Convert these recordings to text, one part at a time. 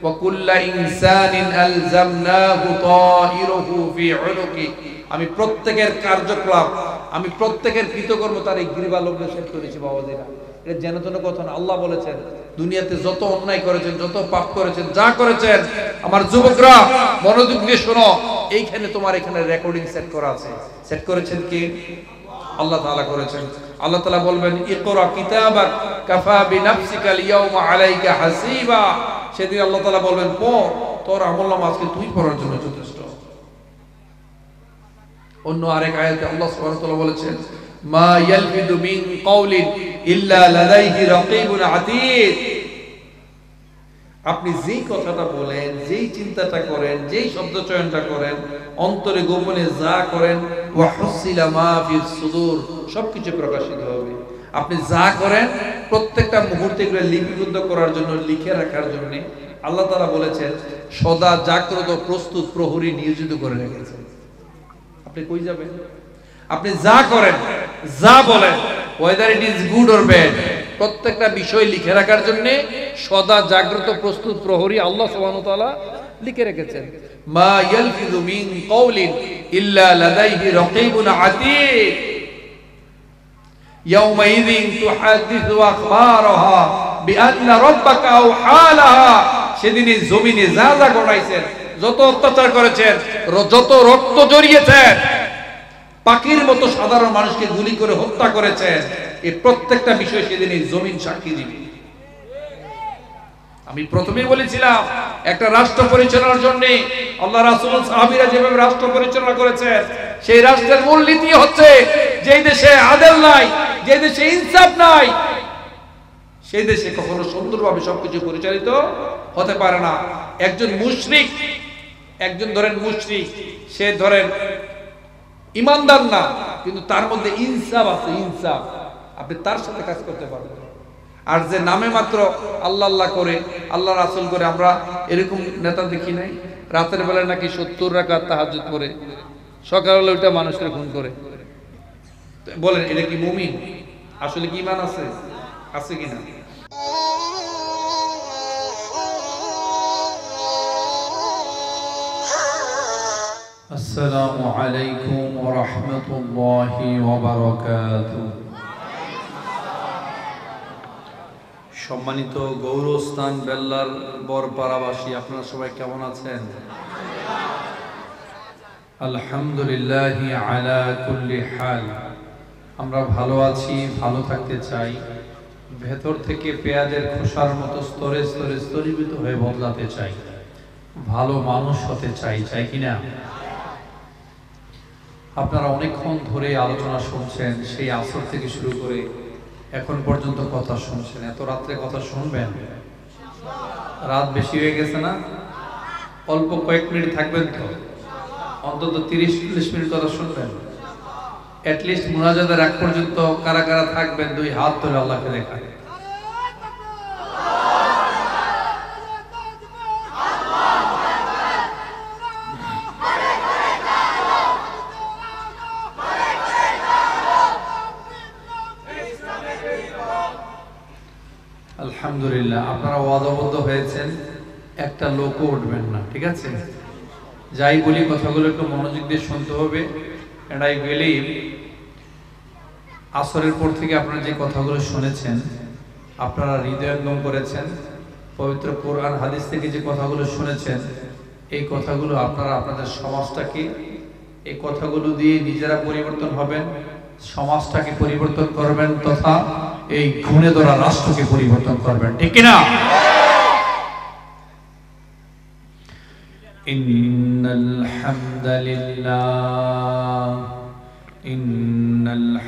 ওয়া কুল্লা ইনসানিন আলজামনাহু তায়িরুহু ফি উনুকি, আমি প্রত্যেকের কার্যকলাপ, আমি প্রত্যেকের কৃতকর্ম তার এই গ্রীবা লগ্নে সেট করেছি। বাবাজিরা, এটা যেন তেন কথা না। আল্লাহ বলেছেন দুনিয়াতে যত অন্যায় করেছেন, যত পাপ করেছেন, যা করেছেন, আমার যুবকরা মনোযোগ দিয়ে শোনো, এইখানে তোমার এখানে রেকর্ডিং সেট করা আছে। সেট করেছেন কি? আল্লাহ তাআলা করেছেন। আল্লাহ তাআলা বলবেন ইকরা কিতাবাক কাফা বিনাফসিকা আল-ইয়াওমা আলাইকা হাসিবা, সেদিন আল্লাহ তাআলা বলবেন পড়, তোর আমলনামা আজকে তুই পড়ার জন্য যথেষ্ট। অন্য আরেক আয়াতে আল্লাহ সুবহানাহু ওয়া তাআলা বলেছেন মা ইয়ালফিদু মিন কাওলিন ইল্লা লাদাইহি রাকীবুন আতীদ, আপনি যেই কথাটা বলেন, যেই চিন্তাটা করেন, যেই শব্দ চয়নটা করেন, অন্তরে গোপনে যা করেন, ওয়া হুসিলা মা ফিস সুদূর, সবকিছু প্রকাশিত হবে। আপনি যা করেন প্রত্যেকটা মুহূর্তে এগুলো লিপিবদ্ধ করার জন্য, লিখে রাখার জন্য আল্লাহ তাআলা বলেছেন সদা জাগ্রত প্রস্তুত প্রহরী নিয়োজিত করে রেখেছেন। আপনি কই যাবেন? আপনি যা করেন, যা বলেন, whether it is good or bad, প্রত্যেকটা বিষয় লিখে রাখার জন্য সদা জাগ্রত প্রস্তুত প্রহরী আল্লাহ সুবহানাহু ওয়া তাআলা লিখে রেখেছেন। মা ইয়ালফিযু মিন কাওলিন ইল্লা লাদাইহি রাকীবুন আতীদ ইয়াওমাইযিন তুহাদ্দিসু আখবারাহা বিআন্না রাব্বাকা আওহালাহা, সেদিনই জমিনে যা যা ঘটাইছেন, যত অত্যাচার করেছেন, যত রক্ত ঝরিয়েছেন, পাখির মতো সাধারণ মানুষকে গুলি করে হত্যা করেছেন, এই প্রত্যেকটা বিষয় সেদিন এই জমিন সাক্ষী দিবে। আমি প্রথমেই বলেছিলাম একটা রাষ্ট্র পরিচালনার জন্য আল্লাহ রাসূল সাহাবীরা যেভাবে রাষ্ট্র পরিচালনা করেছেন, সেই রাষ্ট্রের মূলনীতি হচ্ছে যেই দেশে আদল নাই, যে দেশে ইনসাফ নাই, সেই দেশে কখনো সুন্দরভাবে সবকিছু পরিচালিত হতে পারে না। একজন মুশরিক, একজন ধরেন মুশরিক, সে ধরেন ইমানদার না, কিন্তু তার মধ্যে ইনসাফ আছে, ইনসাফ, আপনি তার সাথে কাজ করতে পারবেন। আর যে নামে মাত্র আল্লাহ আল্লাহ করে, আল্লাহ রাসূল করে, আমরা এরকম নেতা দেখি নাই, রাতের বেলা নাকি 70 রাকাত তাহাজ্জুদ পড়ে, সকালবেলা ওইটা মানুষের খুন করে। বলেন এটা কি মুমিন? আসলে কি ঈমান আছে? আছে কিনা? আসসালামু আলাইকুম ওয়া রাহমাতুল্লাহি ওয়া বারাকাতুহু। সম্মানিত গৌরস্থান বেল্লার বরপাড়াবাসী, আপনারা সবাই কেমন আছেন? আলহামদুলিল্লাহি আলা কুল্লি হাল, আমরা ভালো আছি, ভালো থাকতে চাই, ভেতর থেকে পেঁয়াজের খোসার মতো স্তরে স্তরে স্তরীভূত হয়ে বদলাতে চাই, ভালো মানুষ হতে চাই, চাই কিনা? আপনারা অনেকক্ষণ ধরে আলোচনা শুনছেন, সেই আসর থেকে শুরু করে এখন পর্যন্ত কথা শুনছেন। এত রাত্রে কথা শুনবেন? রাত বেশি হয়ে গেছে না? অল্প কয়েক মিনিট থাকবেন তো, অন্তত 30-40 মিনিট কথা শুনবেন। অ্যাটলিস্ট মুনাজাতের আগ পর্যন্ত কারা কারা থাকবেন, 2 হাত ধরে আল্লাহকে দেখায়। আলহামদুলিল্লাহ, আপনারা ওয়াদাবদ্ধ হয়েছেন, একটা লোকও উঠবেন না, ঠিক আছে? যাই বলি কথাগুলো একটু মনোযোগ দিয়ে শুনতে হবে। এন্ড আই বিলিভ আসরের পর থেকে আপনারা যে কথাগুলো শুনেছেন, আপনারা হৃদয়ঙ্গম করেছেন। পবিত্র কোরআন হাদিস থেকে যে কথাগুলো শুনেছেন, এই কথাগুলো আপনারা আপনাদের সমাজটাকে, এই কথাগুলো দিয়ে নিজেরা পরিবর্তন হবেন, সমাজটাকে পরিবর্তন করবেন, তথা এই ঘুণে ধরা রাষ্ট্রকে পরিবর্তন করবেন, ঠিক কিনা? ইন্নাল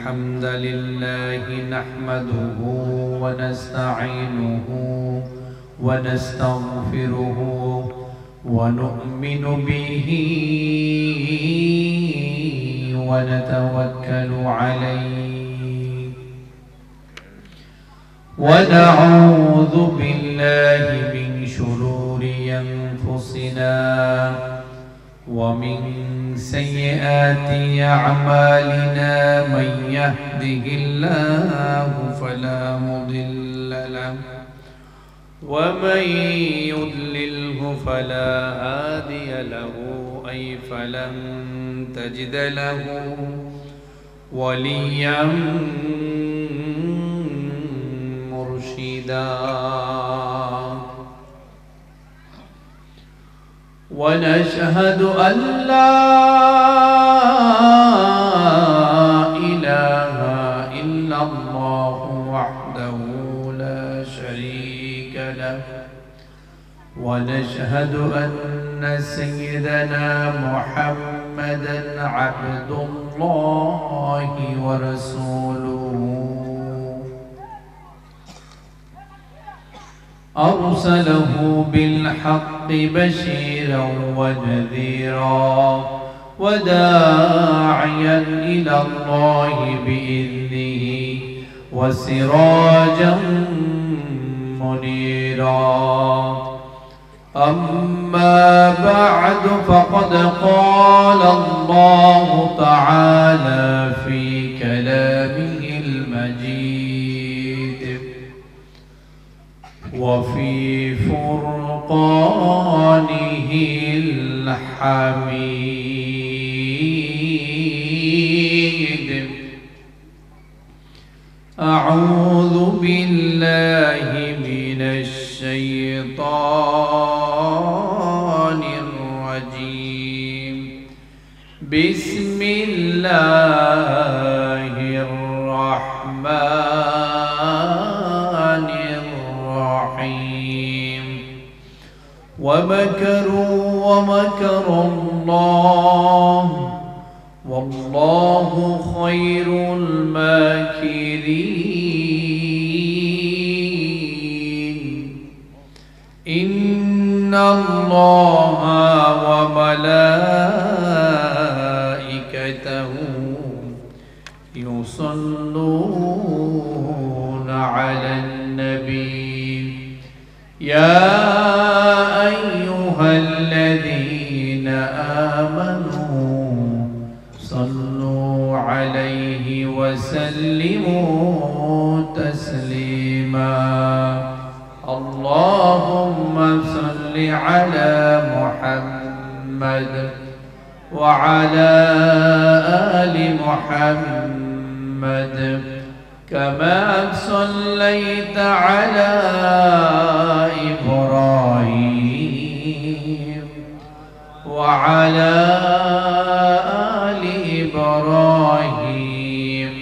হামদালিল্লাহি নাহমাদুহু ওয়া নাস্তাঈনুহু ওয়া নাস্তাগফিরুহু ওয়া নু'মিনু বিহি ওয়া নাতাওয়াক্কালু আলাইহি ونعوذ بالله من شرور أنفسنا ومن سيئات أعمالنا من يهده الله فلا مضل له ومن يضلل فلا هادي له أي فلن تجد له وليا مرشدا ونشهد أن لا إله إلا الله وحده لا شريك له ونشهد أن سيدنا محمدا عبد الله ورسوله أرسله بالحق بشيرا ونذيرا وداعيا إلى الله بإذنه وسراجا منيرا أما بعد فقد قال الله تعالى في كلامه المجيد وفي فرقانه الحميد أعوذ بالله من الشيطان الرجيم بسم الله الرحمن الرحيم ومكروا ومكر الله والله خير الماكرين إن الله وملائكته يصلون على النبي يا أيها الذين آمنوا صلوا عليه وسلموا تسليما اللهم صل على محمد وعلى آل محمد كما صليت على إبراهيم وعلى آل إبراهيم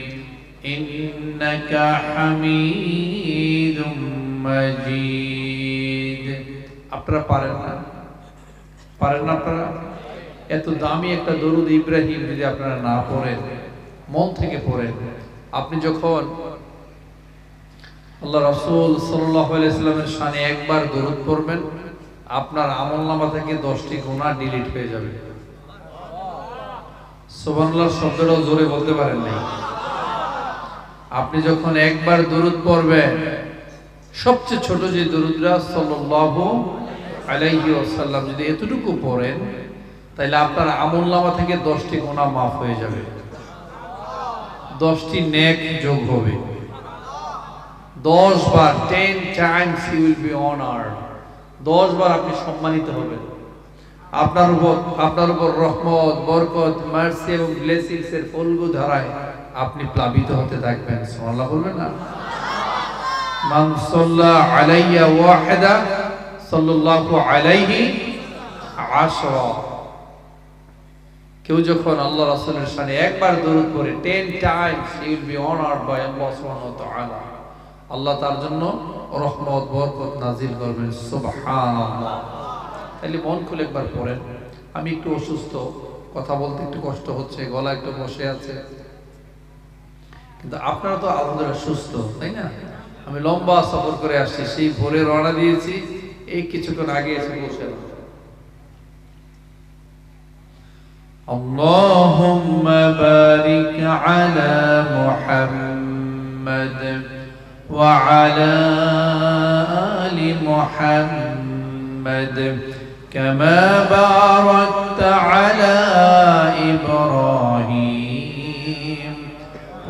إنك حميد مجيد আপনারা পারেন না আপনারা এত দামি একটা দরুদ ইব্রাহিম যদি আপনারা না পড়েন মন থেকে পড়েন আপনি যখন আল্লাহ রাসূল সাল্লাল্লাহু আলাইহি ওয়াসাল্লামের শানে একবার দরুদ পড়বেন আপনার আমলনামা থেকে 10টি গুনাহ ডিলিট হয়ে যাবে সুবহানাল্লাহ শব্দটা জোরে বলতে পারেন না আপনি যখন একবার দরুদ পড়বেন সবচেয়ে ছোট যে দরুদটা সাল্লাল্লাহু আলাইহি ওয়াসাল্লাম যদি এতটুকু পড়েন তাহলে আপনার আমলনামা থেকে 10টি গুনাহ মাফ হয়ে যাবে 10টি নেক যোগ হবে 10 বার 10 times you will be honored 10 বার আপনি সম্মানিত হবেন আপনার উপর রহমত বরকত মার্সি এবং ব্লেসিংস এর ফলগু ধারায় আপনি প্লাবিত হতে থাকবেন সুবহানাল্লাহ বলবেন না মান সাল্লা আলাইয়া ওয়াহিদা সাল্লাল্লাহু আলাইহি আশরা কেউ যখন আল্লাহ রাসূলের শানে একবার দরুদ পড়ে 10 times he will be honored by Allah subhanahu wa ta'ala আল্লাহ তার জন্য রহমত বরকত নাজিল করবেন সুবহানাল্লাহ তাহলে মন খুলে একবার পড়েন আমি একটু অসুস্থ কথা বলতে একটু কষ্ট হচ্ছে গলা একটু বসে আছে কিন্তু আপনারা তো আলহামদুলিল্লাহ সুস্থ তাই না আমি লম্বা সফর করে আসছি সেই ভোরে রওনা দিয়েছি এই কিছুক্ষণ আগে এসে বসে اللهم بارك على محمد وعلى آل محمد كما باركت على إبراهيم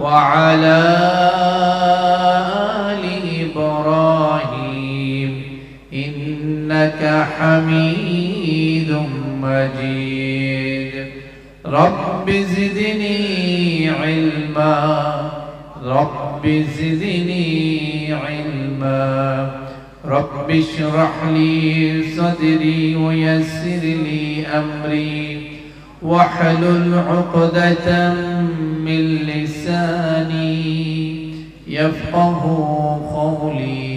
وعلى آل إبراهيم إنك ইন্নাকা হামিদুম মাজিদ রব্বি জিদনি ইলমা রব্বি জিদনি ইলমা রব্বি ইশরাহ লি সাদরি ওয়া ইয়াসসির লি আমরি واحلل عقدة من لساني يفقه قولي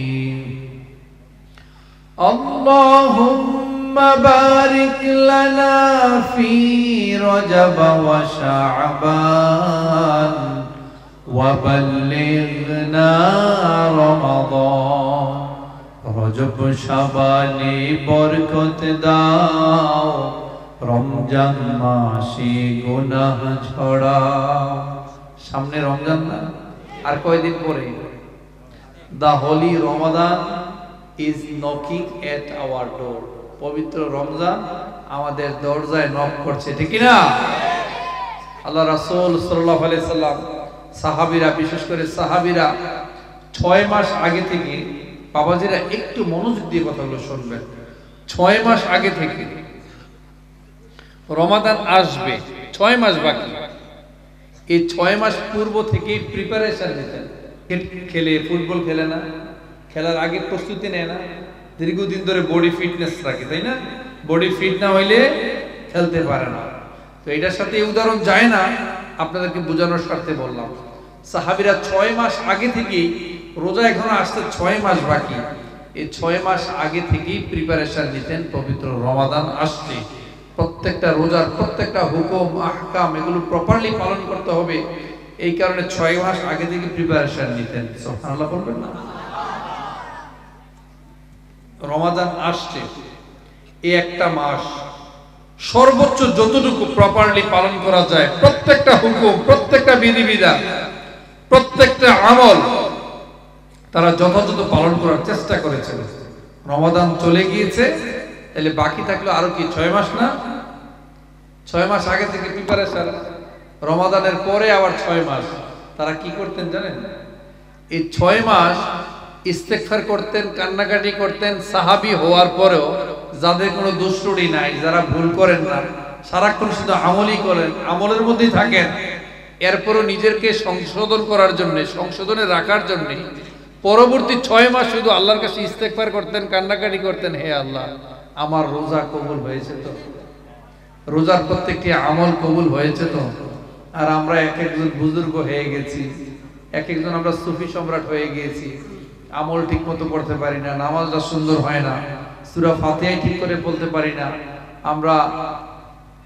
اللهم بارك لنا في رجب وشعبان وبلغنا رمضان رجب شعباني بركت দাও রমজান মাসে গুনাহ ঝরাও সামনে রমজান না আর কয়দিন পরে the holy Ramadan is knocking at our door পবিত্র রমজান আমাদের দরজায় নক করছে ঠিক কি না আল্লাহ রাসূল সাল্লাল্লাহু আলাইহি সাল্লাম সাহাবীরা বিশেষ করে সাহাবীরা 6 মাস আগে থেকে বাবাজিরা একটু মনোযোগ দিয়ে কথাগুলো শুনবেন 6 মাস আগে থেকে রমাদান আসবে 6 মাস বাকি এই 6 মাস পূর্ব থেকেই প্রিপারেশন নিতেন খেলে ফুটবল খেলে না খেলার আগে প্রস্তুতি নেয় না দীর্ঘদিন ধরে বডি ফিটনেস রাখে তাই না বডি ফিট না হইলে খেলতে পারে না তো এটার সাথে এই উদাহরণ যায় না আপনাদেরকে বোঝানোর স্বার্থে বললাম সাহাবীরা 6 মাস আগে থেকেই রোজা এখনো আসতে 6 মাস বাকি এই 6 মাস আগে থেকেই প্রিপারেশন নিতেন পবিত্র রমাদান আসছে প্রত্যেকটা রোজার প্রত্যেকটা হুকুম আহকাম এগুলো প্রপারলি পালন করতে হবে এই কারণে 6 মাস আগে থেকে প্রিপারেশন নিতেন সুবহানাল্লাহ বলবেন না রমাদান আসছে এই একটা মাস সর্বোচ্চ যতটুকু প্রপারলি পালন করা যায় প্রত্যেকটা হুকুম প্রত্যেকটা বিধিবিধান প্রত্যেকটা আমল তারা যথাযথ পালন করার চেষ্টা করেছিল রমাদান চলে গিয়েছে তাহলে বাকি থাকলো আরো কি 6 মাস না 6 মাস আগে থেকে প্রিপারেশন রমাদানের পরে আবার 6 মাস তারা কি করতেন জানেন এই 6 মাস ইস্তেগফার করতেন কান্নাকাটি করতেন সাহাবী হওয়ার পরেও যাদের কোনো দুষ্টুটি নাই যারা ভুল করেন না সারাক্ষণ শুধু আমলই করেন আমলের মধ্যেই থাকেন এরপরও নিজেকে সংশোধন করার জন্য সংশোধনে রাখার জন্য পরবর্তী 6 মাস শুধু আল্লাহর কাছে ইস্তেগফার করতেন কান্নাকাটি করতেন হে আল্লাহ আমার রোজা কবুল হয়েছে তো রোজার প্রত্যেকটি আমল কবুল হয়েছে তো আর আমরা এক একজন বুজুর্গ হয়ে গেছি এক একজন আমরা সুফি সম্রাট হয়ে গিয়েছি আমল ঠিকমতো করতে পারি না নামাজটা সুন্দর হয় না সূরা ফাতিহা ঠিক করে বলতে পারি না আমরা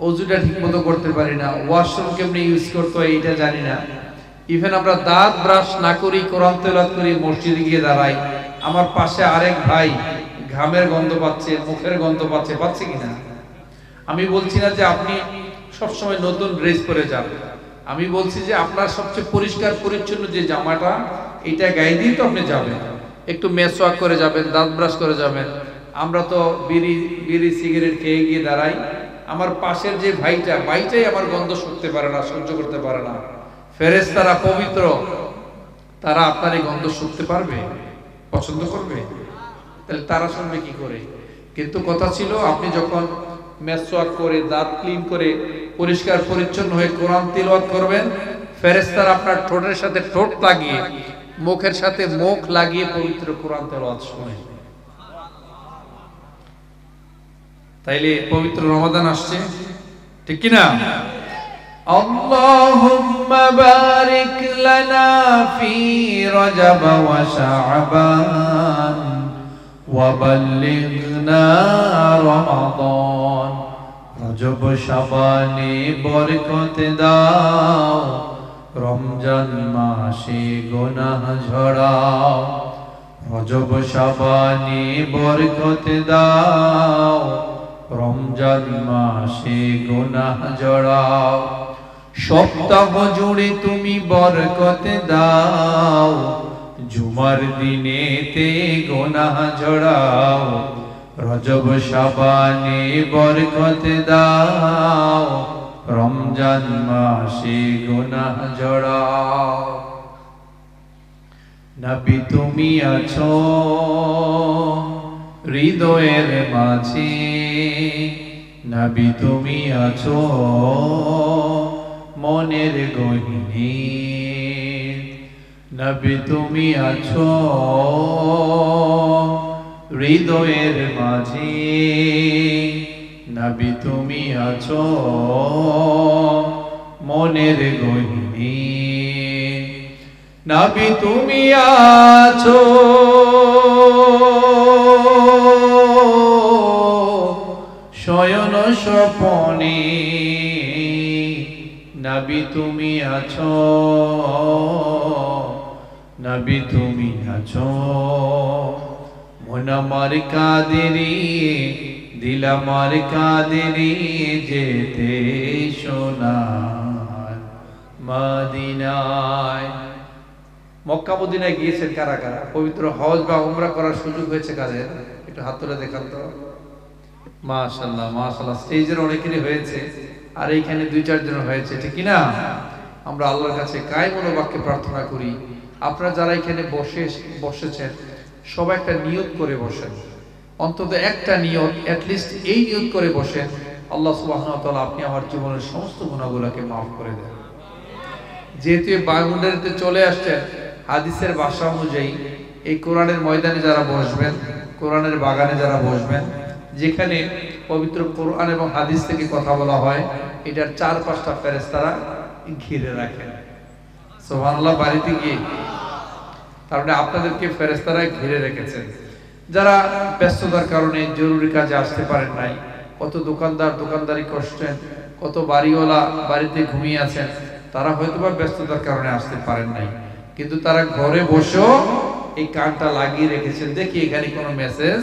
ওযুটা ঠিকমতো করতে পারি না ওয়াশরুম কেমনে ইউজ করতে হয় এটা জানি না ইভেন আমরা দাঁত ব্রাশ না করি কোরআন তেলাওয়াত করি মসজিদে গিয়ে দাঁড়াই আমার পাশে আরেক ভাই ঘামের গন্ধ পাচ্ছে মুখের গন্ধ পাচ্ছে কিনা আমি বলছি না যে আপনি সব সময় নতুন ড্রেস পরে যাবেন আমি বলছি যে আপনার সবচেয়ে পরিষ্কার পরিচ্ছন্ন যে জামাটা এটা গায়ে দিয়ে তো আপনি যাবেন একটু মেসওয়াক করে যাবেন দাঁত ব্রাশ করে যাবেন আমরা তো বিড়ি সিগারেট খেয়ে গিয়ে দাঁড়াই আমার পাশের যে ভাইটাই আমার গন্ধ শুকতে পারে না সহ্য করতে পারে না ফেরেশতারা পবিত্র তারা আপনার এই গন্ধ শুকতে পারবে পছন্দ করবে তাহলে তারা শুনবে কি করে কিন্তু কথা ছিল আপনি যখন মেসওয়াক করে দাঁত ক্লিন করে পরিষ্কার পরিচ্ছন্ন হয়ে কোরআন তিলাওয়াত করবেন ফেরেশতারা আপনার ঠোঁটের সাথে ঠোঁট লাগিয়ে মুখের সাথে মুখ লাগিয়ে পবিত্র কোরআন তেলাওয়াত শুনে তাইলে পবিত্র রমাদান আসছে ঠিক কি না আল্লাহুম্মা বারিক লানা ফি রজব ওয়া শাবান ওয়া বাল্লিগনা রমাদান রজব শাবানে বরকত দাও রমজান মাসে গুনাহ ঝরাও রজব শাবানে বরকত দাও রমজান মাসে গুনাহ ঝরাও সপ্তাহ জুড়ে তুমি বরকত দাও জুমার দিনেতে গুনাহ ঝরাও রজব শাবানে বরকত দাও রমজান মাসে গুনাহ ঝরাও নবী তুমি আছো হৃদয়ের মাঝে নবী তুমি আছো মনের গহীনে নবী তুমি আছো হৃদয়ের মাঝে নবী তুমি আছো মনের গহীনে নবী তুমি আছো শয়ন স্বপনে নবী তুমি আছো নবী তুমি আছো মন আমার কাঁদেরে দিল আমার কাঁদেরে যেতে সোনার মদিনায়। মক্কা মদিনায় গিয়েছেন কারা কারা? পবিত্র হজ বা উমরা করার সুযোগ হয়েছে কাদের? একটু হাত তুলে দেখান তো। মাশাআল্লাহ মাশাআল্লাহ, স্টেজের অনেকেরই হয়েছে, আর এইখানে 2-4 জন হয়েছে, ঠিক কি না? আমরা আল্লাহর কাছে কায় মনোবাক্যে প্রার্থনা করি, আপনারা যারা এখানে বসেছেন সবাই একটা নিয়ত করে বসেন, অন্তত একটা নিয়ত, অ্যাটলিস্ট এই নিয়ত করে বসেন, আল্লাহ সুবহানাহু ওয়া তাআলা আপনি আমার জীবনের সমস্ত গুনাহগুলোকে মাফ করে দেন। যেহেতু বাউন্ডারিতে চলে আসছেন, হাদিসের ভাষা অনুযায়ী এই কোরআনের ময়দানে যারা বসবেন, কোরআনের বাগানে যারা বসবেন, যেখানে পবিত্র কোরআন এবং হাদিস থেকে কথা বলা হয়, এটার 4-5টা ফেরেশতারা ঘিরে রাখেন। সুবহানাল্লাহ। বাড়িতে গিয়ে তার মানে আপনাদেরকে ফেরেশতারা ঘিরে রেখেছেন। যারা ব্যস্ততার কারণে জরুরি কাজে আসতে পারেন নাই, কত দোকানদার দোকানদারি করছেন, কত বাড়িওয়ালা বাড়িতে ঘুমিয়ে আছেন, তারা হয়তোবা ব্যস্ততার কারণে আসতে পারেন নাই, কিন্তু তারা ঘরে বসেও এই কানটা লাগিয়ে রেখেছেন, দেখি এখানে কোনো মেসেজ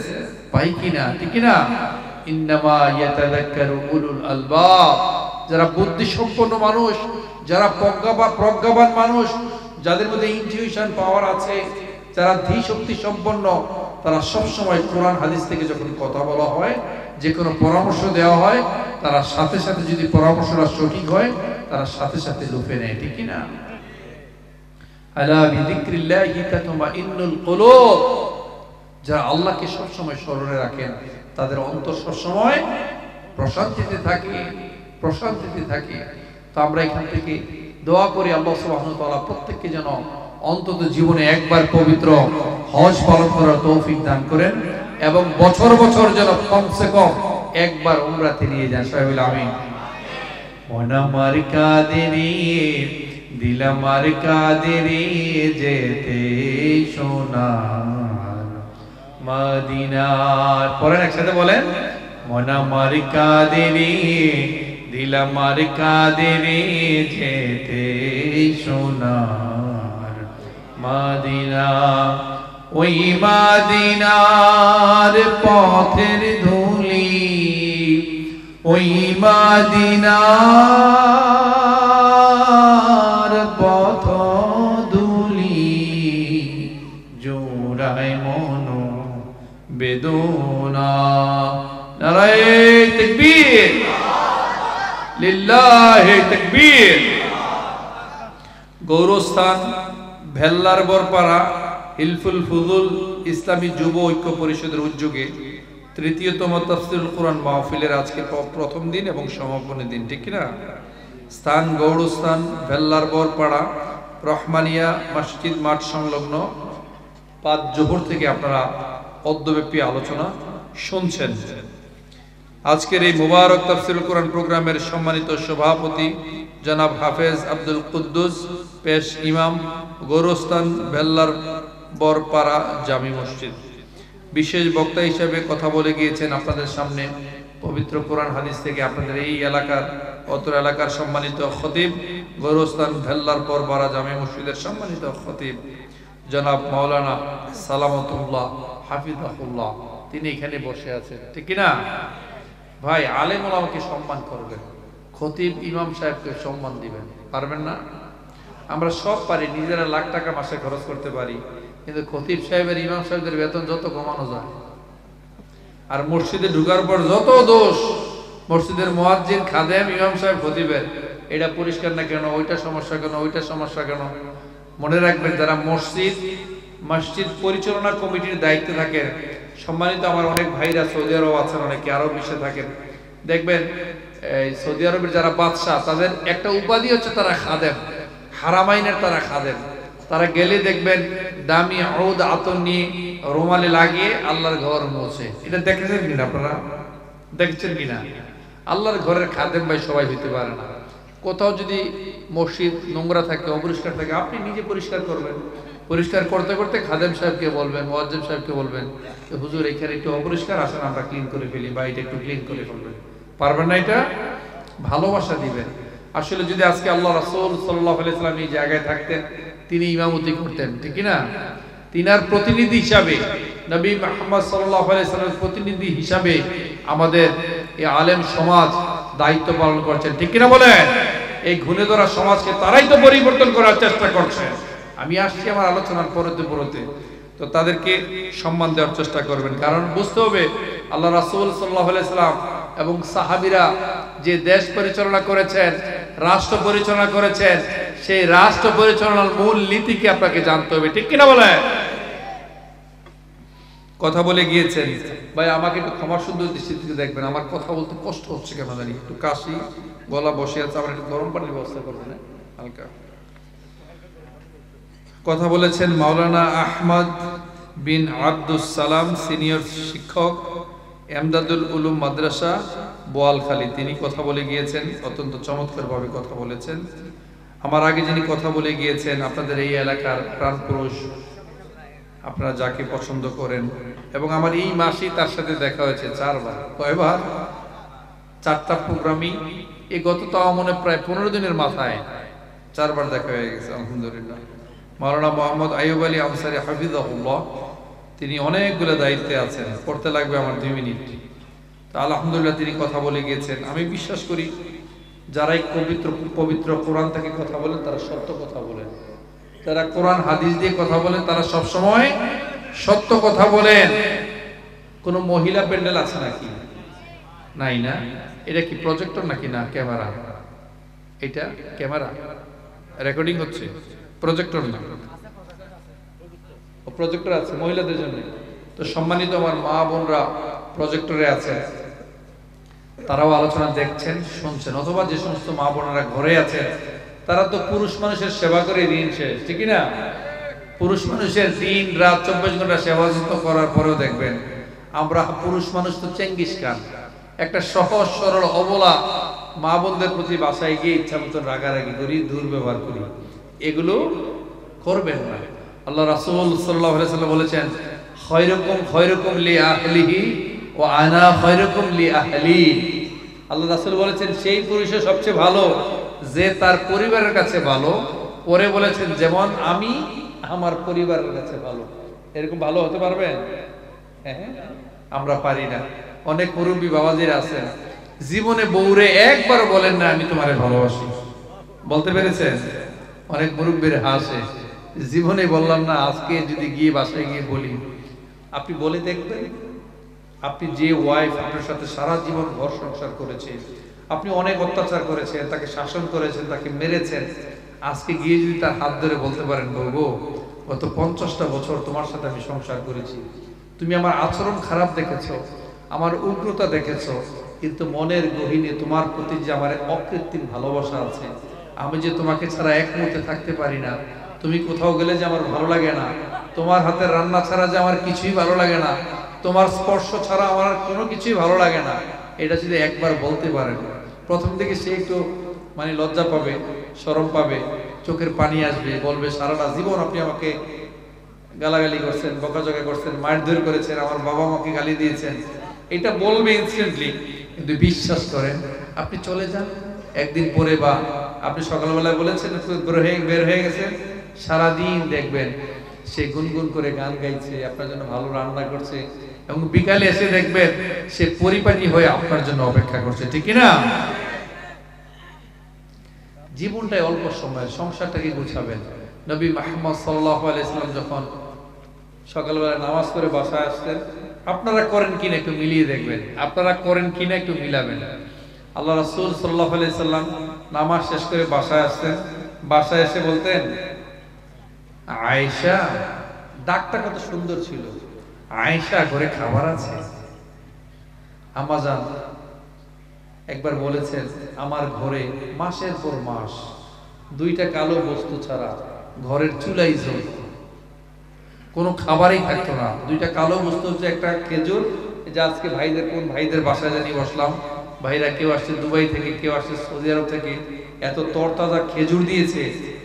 পাই কিনা, ঠিক কিনা? ইন্নামা ইয়াতাযাক্কারু উলুল আলবাব, যারা বুদ্ধি সম্পন্ন মানুষ, যারা প্রজ্ঞাবান মানুষ, যাদের মধ্যে ইনটিউশন পাওয়ার আছে, যারা ধী শক্তি সম্পন্ন, তারা সব সময় কোরআন হাদিস থেকে যখন কথা বলা হয়, যে কোনো পরামর্শ দেওয়া হয়, তারা সাথে সাথে, যদি পরামর্শটা সঠিক হয়, তারা সাথে সাথে লুফে নেয়, ঠিক কিনা? আলা বিযিকরিল্লাহি তাতমাইন্নুল কুলুব, যারা আল্লাহকে সব সময় স্মরণে রাখেন, তাদের অন্তর সব সময় প্রশান্তিতে থাকে, প্রশান্তিতে থাকে। তো আমরা এখান থেকে দোয়া করি আল্লাহ সুবহানাহু ওয়া তাআলা প্রত্যেককে যেন অন্তত জীবনে একবার পবিত্র হজ পালন করার তৌফিক দান করেন, এবং বছর বছর যেন কমসে কম একবার উমরাতে নিয়ে যান। সবাই বলে আমিন। মন আমার কাঁদেরে দিল আমার কাঁদেরে যেতে সোনার মদিনার। পড়েন একসাথে, বলেন মন আমার কাঁদেরে দিল আমার কাঁদেরে যেতে সোনার মদিনা। ওই মদিনার পথের ধুলি, ওই মদিনার পথ ধুলি জোড়ায় মন বেদনা। নারায়ে তাকবীর, লিল্লাহি তাকবীর। গৌরস্থান ভেল্লার বরপাড়া হিলফুল ফুজুল ইসলামী যুব ঐক্য পরিষদের উদ্যোগে ৩য়তম তাফসীরুল কোরআন মাহফিলের আজকে প্রথম দিন এবং সমাপনী দিন, ঠিক কিনা? স্থান গৌরস্থান ভেল্লার বরপাড়া রহমানিয়া মসজিদ মাঠ সংলগ্ন ৫ জোহর থেকে আপনারা অদ্যব্যাপী আলোচনা শুনছেন। আজকের এই মুবারক তাফসীরুল কোরআন প্রোগ্রামের সম্মানিত সভাপতি জনাব হাফেজ আব্দুল কুদ্দুস পেশ ইমাম, গৌরস্থান ভেল্লার বরপাড়া জামি মসজিদ। বিশেষ বক্তা হিসেবে কথা বলে গিয়েছেন আপনাদের সামনে পবিত্র কোরআন হাদিস থেকে আপনাদের এই এলাকার, অত্র এলাকার সম্মানিত খতিব, গৌরস্থান ভেল্লার বরপাড়া জামি মসজিদের সম্মানিত খতিব জনাব মাওলানা সালামতুল্লাহ হাফিজাহুল্লাহ। তিনি এখানে বসে আছেন, ঠিক কিনা? ভাই, আলেম ওলামাকে সম্মান করবেন, খতিব ইমাম সাহেবকে সম্মান দিবেন, পারবেন না? আমরা সব পারি, নিজেরা লাখ টাকা মাসে খরচ করতে পারি, কিন্তু খতিব সাহেবের, ইমাম সাহেবদের বেতন যত কমানো যায়, আর মসজিদে ঢুকার পর যত দোষ, মসজিদের মুয়াজ্জিন, খাদেম, ইমাম সাহেব, খতিবের, এটা পরিষ্কার না কেন, ওইটা সমস্যা কেন, ওইটা সমস্যা কেন। মনে রাখবেন, যারা মসজিদ পরিচালনা কমিটির দায়িত্বে থাকে, সম্মানিত আমার অনেক ভাইরা সৌদি আরব আছেন, অনেকে আরব বিশ্বে থাকেন, দেখবেন এই সৌদি আরবের যারা বাদশাহ তাদের একটা উপাধি হচ্ছে তারা খাদেম, হারামাইনের তারা খাদেম। তারা গেলে দেখবেন দামি ঔদ আতর নিয়ে রুমালে লাগিয়ে আল্লাহর ঘর মোছে। এটা দেখেছেন কিনা আপনারা? দেখছেন কিনা? আল্লাহর ঘরের খাদেম ভাই সবাই হইতে পারে না। কোথাও যদি মসজিদ নোংরা থাকে, অপরিষ্কার থাকে, আপনি নিজে পরিষ্কার করবেন। পরিষ্কার করতে করতে খাদেম সাহেবকে বলবেন, মুয়াজ্জিন সাহেবকে বলবেন, হুজুর এখানে একটু অপরিষ্কার, আসেন আমরা ক্লিন করে ফেলি, বা এটা একটু ক্লিন করে ফেলবেন। পারবেন না? এটা ভালোবাসা দিবেন। আসলে যদি আজকে আল্লাহ রাসূল সাল্লাল্লাহু আলাইহি ওয়াসাল্লাম এই জায়গায় থাকতেন, তিনি ইমামতি করতেন, ঠিক না? তিনার প্রতিনিধি হিসাবে, নবী মুহাম্মদ সাল্লাল্লাহু আলাইহি ওয়াসাল্লামের প্রতিনিধি হিসাবে আমাদের এই আলেম সমাজ দায়িত্ব পালন করছেন, ঠিক কিনা বলেন? এই ঘুণে ধরা সমাজকে তারাই তো পরিবর্তন করার চেষ্টা করছে। আমি আসছি আমার আলোচনার পরতে তো তাদেরকে সম্মান দেওয়ার চেষ্টা করবেন, কারণ বুঝতে হবে আল্লাহ রাসূল সাল্লাল্লাহু আলাইহি ওয়াসাল্লাম এবং সাহাবীরা যে দেশ পরিচালনা করেছেন, রাষ্ট্র পরিচালনা করেছেন, সেই রাষ্ট্র পরিচালনার মূল নীতিকে আপনাকে জানতে হবে, ঠিক কিনা বলেন? কথা বলে গিয়েছেন ভাই, আমাকে একটু ক্ষমা সুন্দর দৃষ্টিতে দেখবেন, আমার কথা বলতে কষ্ট হচ্ছে কেন জানি, একটু কাশি, গলা বসে আছে, আমার একটু গরম পানির ব্যবস্থা করবেন হালকা। কথা বলেছেন মাওলানা আহমদ বিন আব্দুস সালাম, সিনিয়র শিক্ষক, এমদাদুল উলুম মাদ্রাসা, বোয়ালখালী। তিনি কথা বলে গিয়েছেন, অত্যন্ত চমৎকারভাবে কথা বলেছেন। আমার আগে যিনি কথা বলে গিয়েছেন, আপনাদের এই এলাকার প্রাণপুরুষ, আপনারা যাকে পছন্দ করেন, এবং আমার এই মাসেই তার সাথে দেখা হয়েছে 4 বার। কয়বার? 4টা প্রোগ্রামই এই গত তাও মনে প্রায় 15 দিনের মাথায় 4 বার দেখা হয়ে গেছে, আলহামদুলিল্লাহ। মাওলানা মোহাম্মদ আইয়ুব আলী আনসারী হাফিজাহুল্লাহ, তিনি অনেকগুলো দায়িত্বে আছেন, করতে লাগবে আমার 2 মিনিট। তা আলহামদুলিল্লাহ তিনি কথা বলে গিয়েছেন। আমি বিশ্বাস করি যারাই পবিত্র কোরআন থেকে কথা বলেন তারা সত্য কথা বলেন, যারা কোরআন হাদিস দিয়ে কথা বলেন তারা সব সময় সত্য কথা বলেন। কোন মহিলা প্যান্ডেল আছে নাকি? নাই না? এটা কি প্রজেক্টর নাকি? না, ক্যামেরা। এটা ক্যামেরা, রেকর্ডিং হচ্ছে, প্রজেক্টর না। প্রজেক্টর আছে মহিলাদের জন্য। তো সম্মানিত আমার মা বোনরা প্রজেক্টরে আছেন, তারাও আলোচনা দেখছেন, শুনছেন, অথবা যে সমস্ত মা বোনেরা ঘরে আছেন তারা তো পুরুষ মানুষের সেবা করে দিন শেষ, ঠিক না? পুরুষ মানুষের দিন রাত 24 ঘন্টা সেবা যত্ন করার পরেও দেখবেন আমরা পুরুষ মানুষ তো চেঙ্গিস খান, একটা সহজ সরল অবলা মা বোনদের প্রতি বাসায় গিয়ে ইচ্ছা মতন রাগারাগি করি, দুর্ব্যবহার করি। এগুলো করবেন না। আল্লাহ রাসূল সাল্লাল্লাহু আলাইহি ওয়াসাল্লাম বলেছেন, খয়রুকুম লি আহলিহি ওয়া আনা খয়রুকুম লি আহলি। আল্লাহ রাসূল বলেছেন সেই পুরুষের সবচেয়ে ভালো যে তার পরিবারের কাছে ভালো। পরে বলেছেন যেমন আমি আমার পরিবারের কাছে ভালো। এরকম ভালো হতে পারবেন? হ্যাঁ, আমরা পারি না। অনেক মুরব্বী বাবাজিরা আছেন, জীবনে বউরে একবার বলেন না আমি তোমারে ভালোবাসি। বলতে পেরেছেন? অনেক মুরব্বীর হাসে, জীবনে বললাম না, আজকে যদি গিয়ে বাসায় গিয়ে বলি। আপনি বলে দেখবেন, আপনি যে ওয়াইফ আপনার সাথে সারা জীবন ঘর সংসার করেছে, আপনি অনেক অত্যাচার করেছেন, তাকে শাসন করেছেন, তাকে মেরেছেন, আজকে গিয়ে যদি তার হাত ধরে বলতে পারেন, বউ গত 50টা বছর তোমার সাথে আমি সংসার করেছি, তুমি আমার আচরণ খারাপ দেখেছো, আমার উগ্রতা দেখেছো, কিন্তু মনের গহীনে তোমার প্রতি যে আমার অকৃত্রিম ভালোবাসা আছে, আমি যে তোমাকে ছাড়া এক মুহূর্তে থাকতে পারি না, তুমি কোথাও গেলে যে আমার ভালো লাগে না, তোমার হাতের রান্না ছাড়া যে আমার কিছুই ভালো লাগে না, তোমার স্পর্শ ছাড়া আমার কোনো কিছুই ভালো লাগে না, এটা যদি একবার বলতে পারেন, প্রথম থেকে সে একটু লজ্জা পাবে, শরম পাবে, চোখের পানি আসবে, বলবে সারাটা জীবন আপনি আমাকে গালাগালি করছেন, বকাঝকা করছেন, মারধর করেছেন, আমার বাবা মাকে গালি দিয়েছেন, এটা বলবে ইনস্ট্যান্টলি। কিন্তু বিশ্বাস করেন, আপনি চলে যান, একদিন পরে বা আপনি সকালবেলায় বলেছেন বের হয়ে গেছেন, সারাদিন দেখবেন সে গুনগুন করে গান গাইছে, আপনার জন্য ভালো রান্না করছে, এবং বিকালে এসে দেখবেন সে পরিপাটি হয়ে আপনার জন্য অপেক্ষা করছে, ঠিক না? জীবনটাই অল্প সময়, সংসারটাকে গুছাবেন। নবী মুহাম্মদ সাল্লাল্লাহু আলাইহি ওয়াসাল্লাম যখন সকালবেলা নামাজ পড়ে বাসায় আসতেন, আপনারা করেন কিনা একটু মিলিয়ে দেখবেন, আপনারা করেন কিনা একটু মিলাবেন। আল্লাহ রাসূল সাল্লাল্লাহু আলাইহি ওয়াসাল্লাম নামাজ শেষ করে বাসায় আসতেন, বাসায় এসে বলতেন, আয়েশা, ডাকটা কত সুন্দর ছিল, আয়েশা ঘরে খাবার আছে? আম্মাজান একবার বলেছেন আমার ঘরে মাসের পর মাস 2টা কালো বস্তু ছাড়া ঘরের চুলাই জ্বলত, কোনো খাবারই থাকতো না। 2টা কালো বস্তু হচ্ছে একটা খেজুর, যে আজকে ভাইদের কোন ভাইদের বাসায় জানি বসলাম, ভাইরা কেউ আসছে দুবাই থেকে, কেউ আসছে সৌদি আরব থেকে, এত তরতাজা খেজুর দিয়েছে,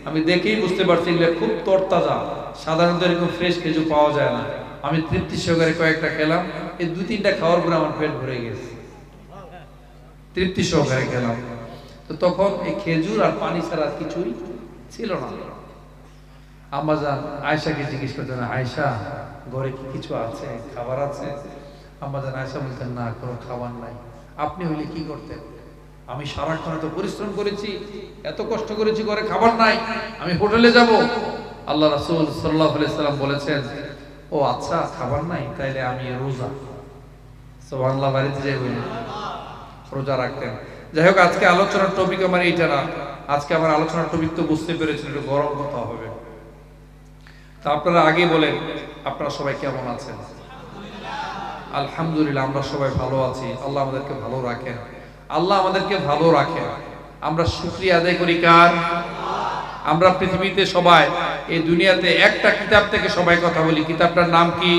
আমি দেখেই বুঝতে পারছি এগুলো খুব তরতাজা, সাধারণত এরকম ফ্রেশ খেজুর পাওয়া যায় না। আমি তৃপ্তি সহকারে কয়েকটা খেলাম, এই 2-3টা খাওয়ার পরে আমার পেট ভরে গেছে, তৃপ্তি সহকারে খেলাম। তো তখন এই খেজুর আর পানি ছাড়া কিছুই ছিল না। আম্মাজান আয়েশাকে জিজ্ঞেস করতেন, আয়েশা ঘরে কি কিছু আছে, খাবার আছে? আম্মাজান আয়েশা বলতেন, না কোনো খাবার নাই। আপনি হইলে কি করতেন? আমি সারাক্ষণ এত পরিশ্রম করেছি, এত কষ্ট করেছি, ঘরে খাবার নাই, আমি হোটেলে যাব। আল্লাহ রাসূল সাল্লাল্লাহু আলাইহি সাল্লাম বলেছেন, ও আচ্ছা খাবার নাই, তাইলে আমি রোজা। সুবহানাল্লাহ, বাড়িতে যাই বলি রোজা রাখতেন। যাই হোক, আজকে আলোচনার টপিক আমার এইটা না। আজকে আমার আলোচনার টপিক তো বুঝতে পেরেছেন, একটু গরম কথা হবে। তা আপনারা আগে বলেন আপনারা সবাই কেমন আছেন? আলহামদুলিল্লাহ, আমরা সবাই ভালো আছি। আল্লাহ আমাদেরকে ভালো রাখেন, আল্লাহ আমাদেরকে ভালো রাখেন। আমরা শুকরিয়া আদায় করি কার? আমরা পৃথিবীতে সবাই, এই দুনিয়াতে একটা কিতাব থেকে সবাই কথা বলি, কিতাবটার নাম কি?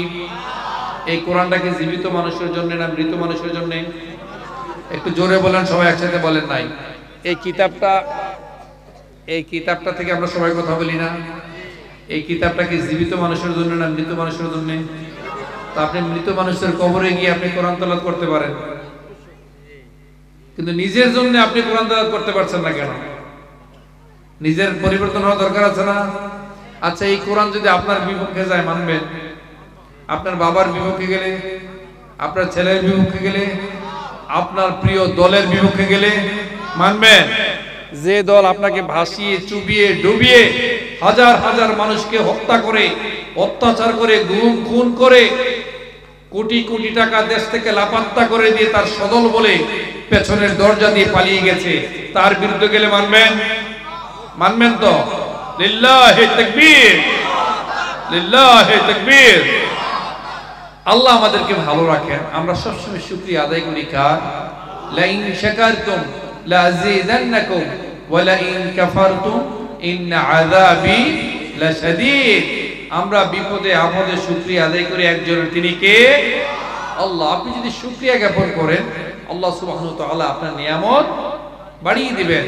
এই কোরআনটাকে জীবিত মানুষের জন্য না মৃত মানুষের জন্য? একটু জোরে বলেন, সবাই একসাথে বলেন নাই। এই কিতাবটা থেকে আমরা সবাই কথা বলি না? এই কিতাবটা কি জীবিত মানুষের জন্য না মৃত মানুষের জন্য? তা আপনি মৃত মানুষের কবরে গিয়ে আপনি কোরআন তেলাওয়াত করতে পারেন, কিন্তু নিজের জন্য আপনি কোরআন তেলাওয়াত করতে পারছেন না কেন? নিজের পরিবর্তন হওয়া দরকার আছে না? আচ্ছা, এই কোরআন যদি আপনার বিপক্ষে যায় মানবেন? আপনার বাবার বিপক্ষে গেলে, আপনার ছেলের বিপক্ষে গেলে, আপনার প্রিয় দলের বিপক্ষে গেলে মানবেন? যে দল আপনাকে ভাসিয়ে চুবিয়ে ডুবিয়ে হাজার হাজার মানুষকে হত্যা করে, অত্যাচার করে, গুম খুন করে, কোটি কোটি টাকা দেশ থেকে লাপাত্তা করে দিয়ে তার সদল বলে পেছনের দরজা দিয়ে পালিয়ে গেছে, তার বিরুদ্ধে গেলে মানবেন? মানবেন তো? লিল্লাহি তাকবীর, লিল্লাহি তাকবীর। আল্লাহ আমাদেরকে ভালো রাখেন। আমরা সবসময় শুকরিয়া আদায় করি কার? লা ইন শাকারতুম লা আযীদান্নাকুম ওয়া লা ইন কাফারতুম ইন্না আযাবি লাশাদীদ। আমরা বিপদে আপদে শুকরিয়া আদায় করি একজনের, তিনি কে? আল্লাহ। আপনি যদি শুকরিয়া জ্ঞাপন করেন, আল্লাহ সুবহানাহু ওয়া তাআলা আপনার নিয়ামত বাড়িয়ে দিবেন।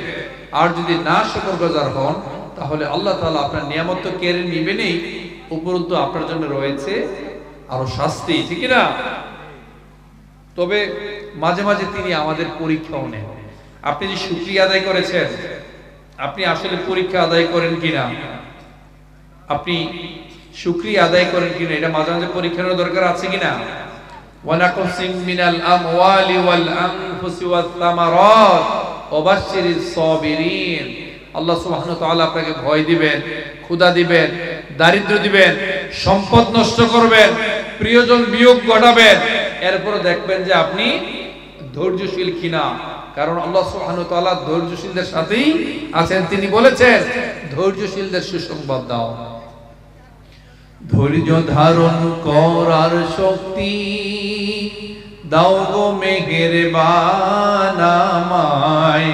আর যদি না শুকরগুজার হন, তাহলে আল্লাহ তাআলা আপনার নিয়ামত তো কেড়ে নিবেনই, উপরন্তু আপনার জন্য রয়েছে আরো শাস্তি, ঠিক না? তবে মাঝে মাঝে তিনি আমাদের পরীক্ষাও নেন। আপনি যে শুকরিয়া আদায় করেছেন, আপনি আসলে পরীক্ষা আদায় করেন কিনা, আপনি শুকরিয়া আদায় করেন কিনা, এটা মাঝে মাঝে পরীক্ষার দরকার আছে কিনা? ওয়া নাকসিম মিনাল আমওয়ালি ওয়াল আনফুসি ওয়াস সামারাত ওয়া বাশশিরিস সাবিরিন। আল্লাহ সুবহানাহু ওয়া তাআলা আপনাকে ভয় দিবেন, ক্ষুধা দিবেন, দারিদ্র্য দিবেন, সম্পদ নষ্ট করবেন, প্রিয়জন বিয়োগ ঘটাবেন, এরপর দেখবেন যে আপনি ধৈর্যশীল কিনা। কারণ আল্লাহ সুবহানাহু ওয়া তাআলা ধৈর্যশীলদের সাথেই আছেন। তিনি বলেছেন, ধৈর্যশীলদের সুসংবাদ দাও। ধৈর্য ধারণ করার শক্তি দাও গো মেহেরবান আমায়,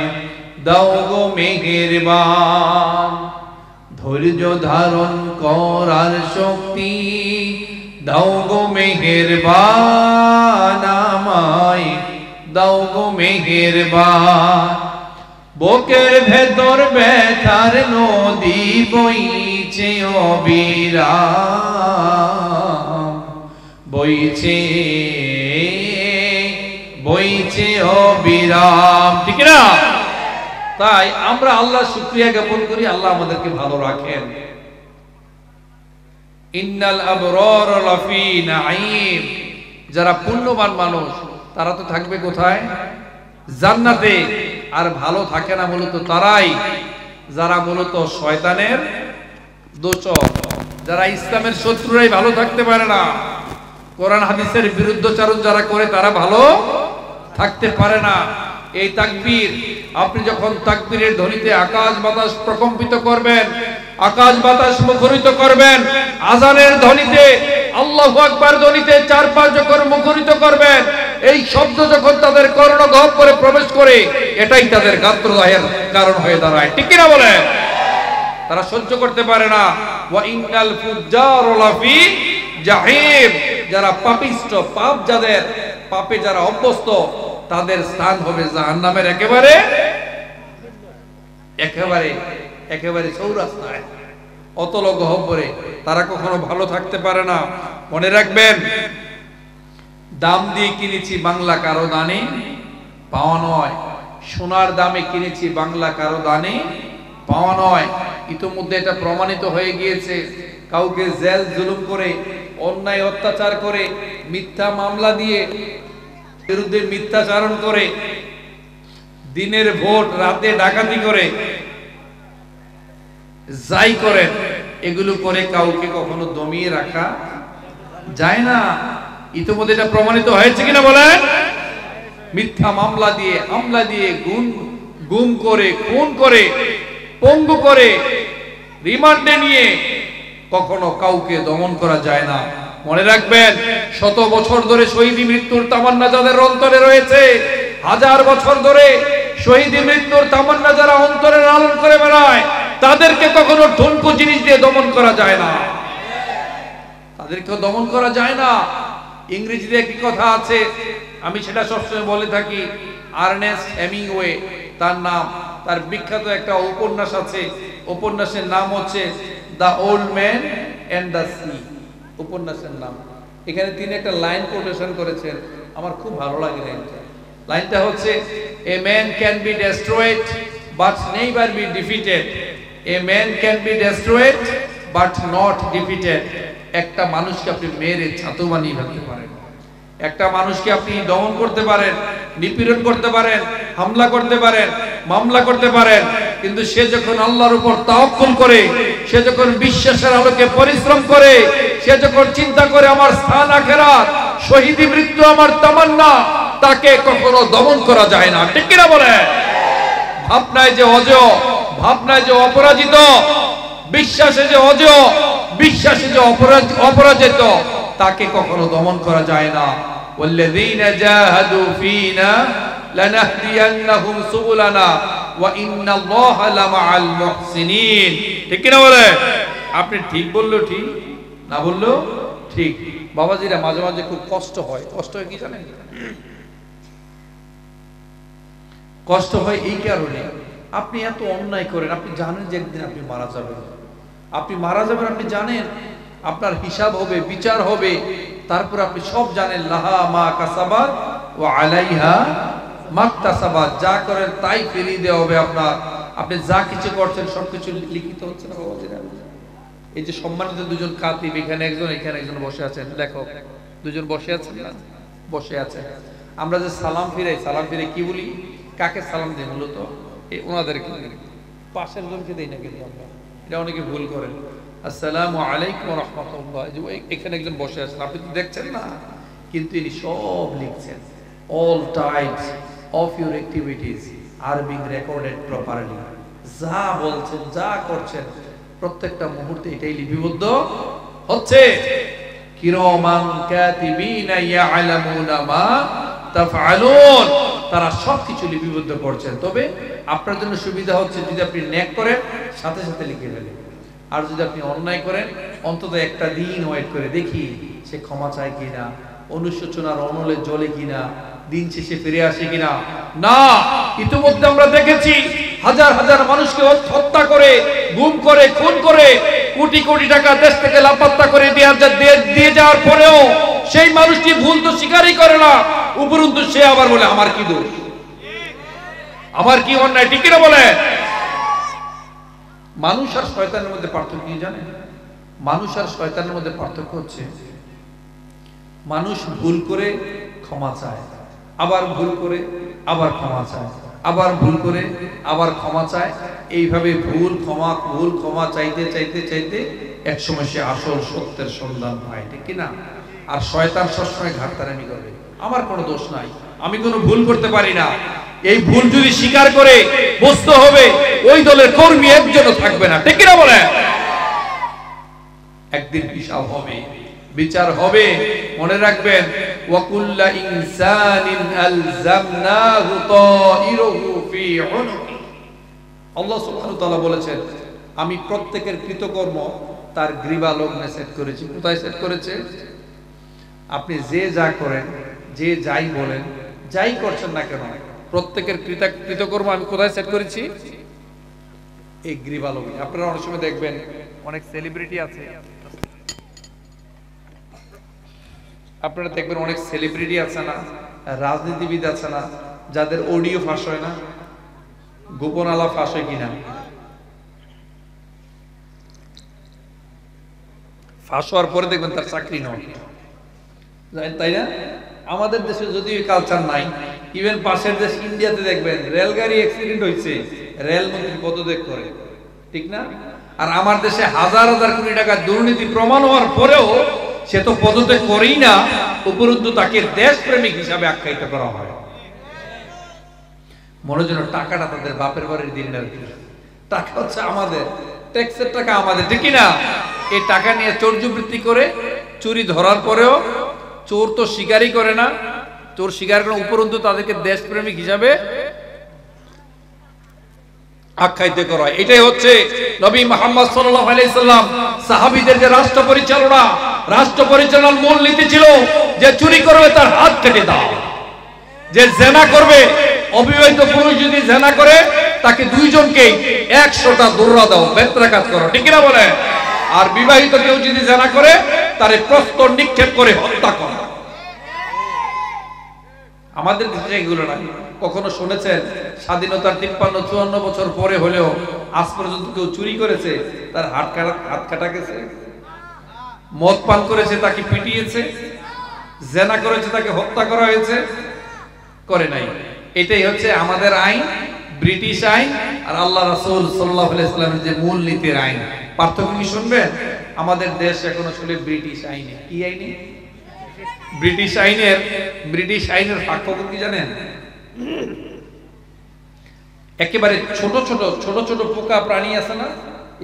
দাও গো মেহেরবান। ধৈর্য ধারণ করার শক্তি দাও গো মেহেরবান আমায়, দাও গো মেহেরবান। বুকের ভেতর ব্যথার নদী বইছে অবিরাম, বইছে বইছে অবিরাম, ঠিক না? তাই আমরা আল্লাহ শুকরিয়া জ্ঞাপন করি, আল্লাহ আমাদেরকে ভালো রাখেন। ইন্নাল আবরার লাফি নাঈম। যারা পুণ্যবান মানুষ তারা তো থাকবে কোথায়? জান্নাতে। আর ভালো থাকে না মূলত তারাই যারা মূলত শয়তানের দোষর, যারা ইসলামের শত্রুরাই ভালো থাকতে পারে না, কোরআন হাদিসের বিরুদ্ধচারণ যারা করে তারা ভালো থাকতে পারে না। এই তাকবীর, আপনি যখন তাকবীরের ধ্বনিতে আকাশ বাতাস প্রকম্পিত করবেন, আকাশ বাতাস মুখরিত করবেন, আজানের ধ্বনিতে আল্লাহু আকবার ধ্বনিতে 4-5 যখন মুখরিত করবেন, এই শব্দ যখন তাদের কর্ণগহ্বরে প্রবেশ করে, এটাই তাদের গাত্রদাহের কারণ হয়ে দাঁড়ায়। ঠিক কিনা বলে? তারা সহ্য করতে পারে না। ওয়া ইন্নাল ফুজ্জারা লাফি জাহিম, যারা পাপিষ্ঠ, পাপ যাদের, পাপে যারা অভ্যস্ত, তাদের স্থান হবে জাহান্নামের একেবারে একেবারে একেবারে চৌরাস্তায়, অতল গহ্বরে। তারা কখনো ভালো থাকতে পারে না। মনে রাখবেন, দাম দিয়ে কিনেছি বাংলা, কারো দানে পাওয়া নয়। সোনার দামে কিনেছি বাংলা, কারো দানে পাওয়া নয়। ইতোমধ্যে এটা প্রমাণিত হয়ে গিয়েছে। কাউকে জেল জুলুম করে, অন্যায় অত্যাচার করে, মিথ্যা মামলা দিয়ে, বিরুদ্ধে মিথ্যাচারণ করে, দিনের ভোট রাতে ডাকাতি করে, যাই করেন, এগুলো করে কাউকে কখনো দমিয়ে রাখা যায় না। ইতিমধ্যে এটা প্রমাণিত হয়েছে কিনা বলেন? মিথ্যা মামলা দিয়ে, হামলা দিয়ে, গুম করে, খুন করে, পঙ্গু করে, রিমান্ডে নিয়ে কখনো কাউকে দমন করা যায় না। মনে রাখবেন, 100 বছর ধরে শহীদি মৃত্যুর তামান্না যাদের অন্তরে রয়েছে, 1000 বছর ধরে শহীদি মৃত্যুর তামান্না যারা অন্তরে লালন করে বেড়ায়, তাদেরকে কখনো ঠুনকো জিনিস দিয়ে দমন করা যায় না। তাদেরকে দমন করা যায় না। ইংরেজিতে একটি কথা আছে, আমি সেটা সবসময় বলে থাকি। আর্নেস্ট হেমিংওয়ে তার নাম, তার বিখ্যাত একটা উপন্যাস আছে। উপন্যাসের নাম হচ্ছে the old man and the sea. উপন্যাসের নাম। এখানে তিনি একটা লাইন কোটেশন করেছেন, আমার খুব ভালো লাগে লাইনটা। লাইনটা হচ্ছে, a man can be destroyed but never be defeated. A man can be destroyed but not defeated. একটা মানুষকে আপনি মেরে ছাতু বানিয়ে ফেলতে পারেন, একটা মানুষকে আপনি দমন করতে পারেন, নিপীড়ন করতে পারেন, হামলা করতে পারেন, মামলা করতে পারেন, কিন্তু সে যখন আল্লাহর উপর তাওয়াক্কুল করে, সে যখন বিশ্বাসের আলোকে পরিশ্রম করে, সে যখন চিন্তা করে আমার স্থান আখিরাত, শহীদি মৃত্যু আমার তামান্না, তাকে কখনো দমন করা যায় না। ঠিক কিনা বলে? ভাবনায় যে অজেয়, ভাবনায় যে অপরাজিত, বিশ্বাসে যে অজেয়, বিশ্বাসে যে অপরাজিত, তাকে কখনো দমন করা যায় না। ওয়াল্লাযীনা জাহাদু ফীনা লানাহদিয়ান্নাহুম সুবুলানা ওয়া ইন্নাল্লাহা লামাআল মুহসিনিন। ঠিক কিনা বলে? আপনি ঠিক বললেও ঠিক, না বললেও ঠিক। বাবাজিরা, মাঝে মাঝে খুব কষ্ট হয়। কষ্ট হয় কি জানেন? কষ্ট হয় এই কারণে, আপনি এত অন্যায় করেন, আপনি জানেন যে একদিন আপনি মারা যাবেন। আপনি মারা যাবেন, আপনি জানেন আপনার হিসাব হবে, বিচার হবে। তারপর আপনি সব জানেন, লাহা মা কাসাবাত ওয়া আলাইহা মাকতাসাবাত, যা করেন তাই ফিরিয়ে দেওয়া হবে আপনার। আপনি যা কিছু করছেন সবকিছু লিখিত হচ্ছে না বাবাজিরা? এই যে সম্মানিত দুজন কাতিব, এখানে একজন, এখানে একজন বসে আছেন, লেখক দুজন বসে আছেন না? বসে আছেন। আমরা যে সালাম ফিরাই, সালাম ফিরে কি বলি? কাকে সালাম দেই? মূলত এই ওনাদেরকে, পাশের জনকে দেই না কিন্তু আমরা। এটা অনেকে ভুল করেন। আসসালামু আলাইকুম ওয়া রাহমাতুল্লাহ। এখানে একজন বসে আছেন, আপনি তো দেখছেন না, কিন্তু ইনি সব লিখছেন। All types of your activities are being recorded properly. যা বলছেন, যা করছেন, প্রত্যেকটা মুহূর্তে এটাই লিপিবদ্ধ হচ্ছে। কিরামান কাতিবিনা ইয়ালামুনা মা তাফআলুন, তারা সবকিছু লিপিবদ্ধ করছেন। তবে আপনার জন্য সুবিধা হচ্ছে, যদি আপনি নেক করেন সাথে সাথে লিখে ফেলেন, আর যদি আপনি অন্যায় করেন অন্তত একটা দিন ওয়েট করে দেখি সে ক্ষমা চায় কিনা, অনুশোচনার অনলে জ্বলে কিনা, দিন শেষে ফিরে আসে কিনা। না, ইতিমধ্যে আমরা দেখেছি হাজার হাজার মানুষকে হত্যা করে, গুম করে, খুন করে, কোটি কোটি টাকা দেশ থেকে লাপাত্তা করে দিয়ে যাওয়ার পরেও সেই মানুষটি ভুল তো স্বীকারই করে না, উপরন্তু সে আবার বলে আমার কি দোষ, আমার কি অন্যায়। ঠিক কিনা বলে? মানুষ আর শয়তানের মধ্যে পার্থক্য কি জানেন? মানুষ আর শয়তানের মধ্যে পার্থক্য হচ্ছে, মানুষ ভুল করে ক্ষমা চায়, আবার ভুল করে আবার ক্ষমা চায়, আবার ভুল করে আবার ক্ষমা চায়। এইভাবে ভুল ক্ষমা চাইতে চাইতে চাইতে একসময় সে আসল সত্যের সন্ধান পায়। ঠিক কিনা? আর শয়তান সবসময় ঘাটতারামি করবে, আমার কোনো দোষ নাই, আমি কোনো ভুল করতে পারি না। এই ভুল যদি স্বীকার করে বুঝতে হবে, ওই দলের কর্মী একজনও থাকবে না। ঠিক কিনা বলে? একদিন হিসাব হবে, বিচার হবে। মনে রাখবেন, ওয়াকুল্লা ইনসানিন আলজামনাহু তাইরুহু ফি উনুকি। আল্লাহ সুবহানাহু ওয়া তাআলা বলেছেন, আমি প্রত্যেকের কৃতকর্ম তার গ্রীবা লগ্নে সেট করেছি। কোথায় সেট করেছে? আপনি যে যা করেন, যে যাই বলেন, যাই করছেন না কেন, প্রত্যেকের কৃতকর্ম আমি কোথায় সেট করেছি? এই গ্রীবা লগ্নে। আপনারা অনেক সময় দেখবেন অনেক সেলিব্রিটি আছে, আপনারা দেখবেন অনেক সেলিব্রিটি আছে না, রাজনীতিবিদ আছে না, যাদের অডিও ফাঁস হয় না, গোপন আলাপ ফাঁস হয় কিনা? ফাঁস হওয়ার পরে দেখবেন তার চাকরি নয়, তাই না? আমাদের দেশে যদিও কালচার নাই, ইভেন পাশের দেশ ইন্ডিয়াতে দেখবেন রেলগাড়ি অ্যাক্সিডেন্ট হয়েছে, রেলমন্ত্রী পদত্যাগ করে, ঠিক না? আর আমার দেশে হাজার হাজার কোটি টাকা দুর্নীতি প্রমাণ হওয়ার পরেও সে তো পদত্যাগ করেই না, উপরন্তু তাকে দেশপ্রেমিক হিসাবে আখ্যায়িত করা হয়। মনে যেন টাকাটা তাদের বাপের বাড়ির দিন আর কি, টাকা হচ্ছে আমাদের, ট্যাক্সের টাকা আমাদের, ঠিক না? এই টাকা নিয়ে চোরজুবৃত্তি করে, চুরি ধরার পরেও চোর তো স্বীকারই করে না, চোর স্বীকার করে, উপরন্তু তাদেরকে দেশপ্রেমিক হিসাবে আখ্যায়িত করা হয়। এটাই হচ্ছে নবী মুহাম্মদ সাল্লাল্লাহু আলাইহি সাল্লাম সাহাবীদের যে রাষ্ট্র পরিচালনার মূল নীতি ছিল যে চুরি করবে তার হাত কেটে দাও, যে জেনা করবে, অবিবাহিত পুরুষ যদি জেনা করে তাকে দুইজনকে 100টা দৌড়া দাও, বেত্রাঘাত করো, ঠিক না বলে? আর বিবাহিত কেউ যদি জেনা করে তারে প্রস্তর নিক্ষেপ করে হত্যা করো। আমাদের দেশে এগুলো নাই। কখনো শুনেছেন স্বাধীনতার 53-54 বছর পরে হলেও আজ পর্যন্ত কেউ চুরি করেছে তার হাত কাটা গেছে? মদ পান করেছে তাকে পিটিয়েছে, জেনা করেছে তাকে হত্যা করা হয়েছে? করে নাই। এটাই হচ্ছে আমাদের আইন, ব্রিটিশ আইন, আর আল্লাহ রাসূল সাল্লাল্লাহু আলাইহি ওয়াসাল্লামের যে মূল নীতির আইন। পার্থক্য কি শুনবেন? আমাদের দেশ এখন আসলে ব্রিটিশ আইনে। কি আইনে? ব্রিটিশ আইনের পার্থক্য কি জানেন? একেবারে ছোট ছোট পোকা প্রাণী আছে না,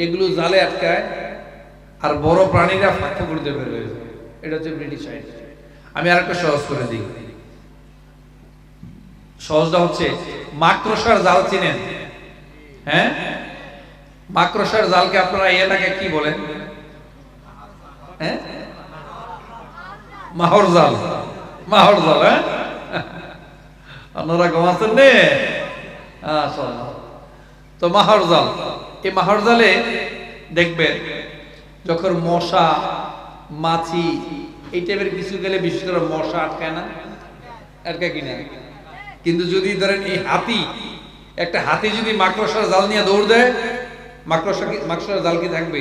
এগুলো জালে আটকায়, আর বড় প্রাণীরা ফাঁকা করতে বের হয়ে যায়। এটা হচ্ছে ব্রিটিশ আইন। আমি আরেকটা সহজ করে দিই। সহজটা হচ্ছে মাকড়সার জাল চিনেন? হ্যাঁ, মাকড়সার জালকে আপনারা এটাকে কি বলেন? হ্যাঁ, মাহর জাল। হ্যাঁ, আপনারা ঘুমাচ্ছেন নে? তো মাহর জাল, এই মাহর জালে দেখবেন যখন মশা, মাছি, এই টাইপের কিছু গেলে বিশেষ করে মশা আটকায় না? আটকায় কিনা? কিন্তু যদি ধরেন এই একটা হাতি যদি মাকড়সার জাল নিয়ে দৌড় দেয়, মাকড়সার জাল কি থাকবে?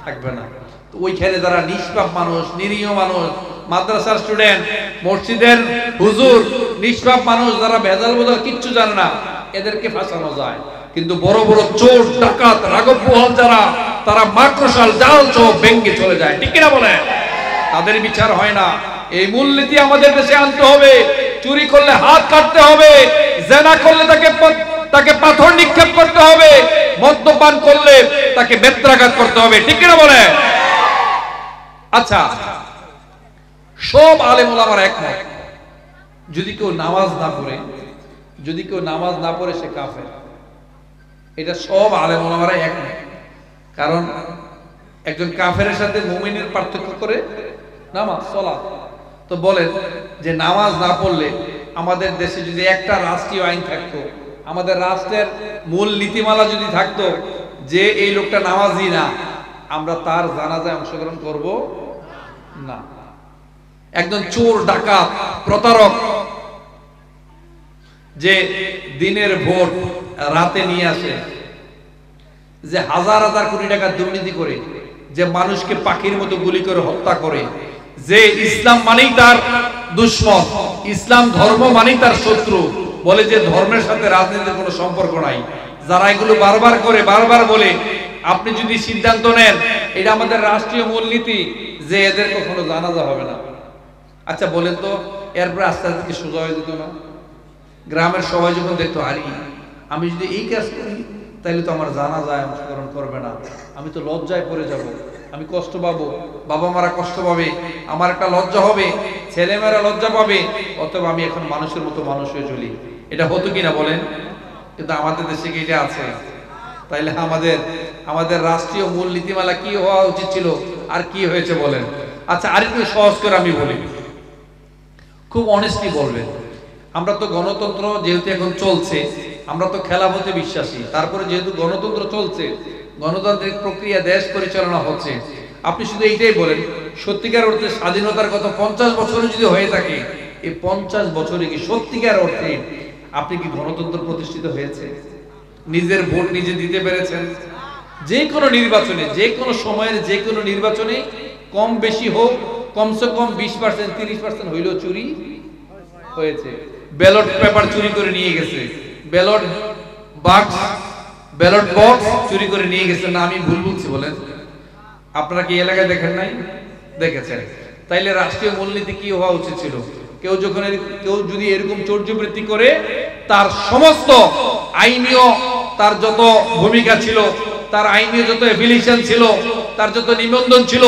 থাকবে না। তো ওইখানে যারা নিষ্পাপ মানুষ, নিরীহ মানুষ, মাদ্রাসার স্টুডেন্ট, মসজিদের হুজুর, নিষ্পাপ মানুষ যারা ভেজাল বোঝাল কিচ্ছু জানে না, এদেরকে ফাঁসানো যায়। কিন্তু বড় বড় চোর, ডাকাত, রাঘব বোয়াল যারা, তারা মাকড়সার জাল চোখ ভেঙে চলে যায়, ঠিক কিনা বলে? তাদের বিচার হয় না। এই মূলনীতি আমাদের দেশে আনতে হবে। চুরি করলে হাত কাটতে হবে, জেনা করলে তাকে পাথর নিক্ষেপ করতে হবে, মদ্যপান করলে তাকে বেত্রাঘাত করতে হবে, ঠিক কিনা বলে? আচ্ছা, সব আলেম ওলামার একমত, যদি কেউ নামাজ না পড়ে সে কাফের। এটা সব আলেম ওলামারা একমত। কারণ একজন কাফেরের সাথে মুমিনের পার্থক্য করে নামাজ, সালাত। তো বলেন যে নামাজ না পড়লে আমাদের দেশে যদি একটা রাষ্ট্রীয় আইন থাকতো, আমাদের রাষ্ট্রের মূল নীতিমালা যদি থাকতো যে এই লোকটা নামাজি না, আমরা তার জানাজায় অংশগ্রহণ করব না। একজন চোর, ডাকাত, প্রতারক যে দিনের ভোট রাতে নিয়ে আসে, যে হাজার হাজার কোটি টাকা দুর্নীতি করে, যে মানুষকে পাখির মতো গুলি করে হত্যা করে, যে ইসলাম মানেই তার দুশমন, ইসলাম ধর্ম মানেই তার শত্রু, বলে যে ধর্মের সাথে রাজনীতির কোনো সম্পর্ক নাই, যারা এগুলো বারবার বলে, আপনি যদি সিদ্ধান্ত নেন এটা আমাদের রাষ্ট্রীয় মূলনীতি যে এদের কখনো জানাজা হবে না, আচ্ছা বলেন তো এরপরে আস্তে আস্তে কি সোজা হয়ে যেত না? গ্রামের সবাই যখন দেখতো, আরে আমি যদি এই কাজ করি তাহলে তো আমার জানাজায় অংশগ্রহণ করবে না, আমি তো লজ্জায় পড়ে যাব, আমি কষ্ট পাবো, বাবা মারা কষ্ট পাবে, আমার একটা লজ্জা হবে, ছেলেমেয়েরা লজ্জা পাবে, অথবা আমি এখন মানুষের মতো মানুষ হয়ে চলি। এটা হতো কিনা বলেন? কিন্তু আমাদের দেশে কি এটা আছে? তাইলে আমাদের রাষ্ট্রীয় মূল নীতিমালা কি হওয়া উচিত ছিল আর কি হয়েছে বলেন? আচ্ছা, আরেকটু সহজ করে আমি বলি, খুব অনেস্টলি বলবেন। আমরা তো গণতন্ত্র যেহেতু এখন চলছে, আমরা তো খেলাফতে বিশ্বাসী, তারপরে যেহেতু গণতন্ত্র চলছে, গণতান্ত্রিক প্রক্রিয়া দেশ পরিচালনা হচ্ছে, আপনি শুধু এইটাই বলেন, সত্যিকার অর্থে স্বাধীনতার গত 50 বছর যদি হয়ে থাকে, এই 50 বছরে কি সত্যিকার অর্থে আপনি কি গণতন্ত্র প্রতিষ্ঠিত হয়েছে? নিজের ভোট নিজে দিতে পেরেছেন? যে কোনো নির্বাচনে, যে কোনো সময়ের যে কোনো নির্বাচনে কম বেশি হোক, কমসে কম 20% 30% হইলেও চুরি হয়েছে। ব্যালট পেপার চুরি করে নিয়ে গেছে, ব্যালট বক্স চুরি করে নিয়ে গেছে। না আমি ভুল বলছি বলেন? আপনারা কি এলাকায় দেখেন নাই? দেখেছেন। তাইলে রাষ্ট্রীয় মূলনীতি কি হওয়া উচিত ছিল? কেউ যদি এরকম চৌর্যবৃত্তি করে, তার সমস্ত আইনীয় তার যত ভূমিকা ছিল, তার আইনীয় যত অ্যাফিলিয়েশন ছিল, তার যত নিবন্ধন ছিল,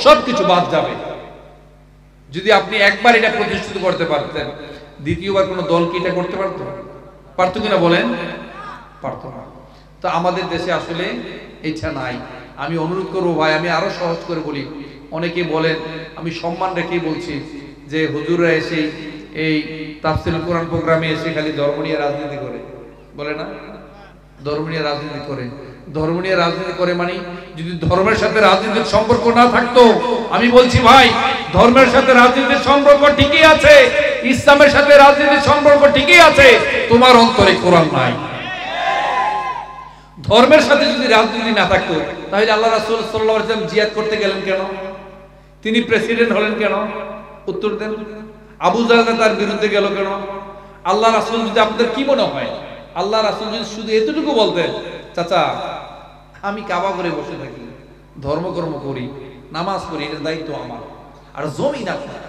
সবকিছু বাদ যাবে। যদি আপনি একবার এটা প্রতিষ্ঠিত করতে পারতেন, দ্বিতীয়বার কোনো দল কি এটা করতে পারতো কিনা বলেন? পারতো না। তো আমাদের দেশে আসলে ইচ্ছা নাই। আমি অনুরোধ করবো ভাই, আমি আরো সহজ করে বলি, অনেকে বলেন, আমি সম্মান রেখেই বলছি, যে হুজুররা এসে এই তাফসীরুল কোরআন প্রোগ্রামে এসে খালি ধর্ম নিয়ে রাজনীতি করে, বলে না? ধর্ম নিয়ে রাজনীতি করে, ধর্ম নিয়ে রাজনীতি করে মানে যদি ধর্মের সাথে রাজনীতির সম্পর্ক না থাকতো, আমি বলছি ভাই, ধর্মের সাথে রাজনীতির সম্পর্ক ঠিকই আছে, ইসলামের সাথে রাজনীতির সম্পর্ক ঠিকই আছে, তোমার অন্তরে কোরআন নাই। ধর্মের সাথে যদি রাজনীতি না থাকতো, তাহলে আল্লাহ রাসূল সাল্লাল্লাহু আলাইহি ওয়াসাল্লাম জিহাদ করতে গেলেন কেন? তিনি প্রেসিডেন্ট হলেন কেন? উত্তর দেন। আবু জাহল তার বিরুদ্ধে গেল কেন? আল্লাহ রাসূল যদি, আপনাদের কি মনে হয়, আল্লাহ রাসূল যদি শুধু এতটুকু বলতেন, চাচা আমি কাবা করে বসে থাকি, ধর্মকর্ম করি, নামাজ পড়ি, এটার দায়িত্ব আমার, আর জমিন আপনার,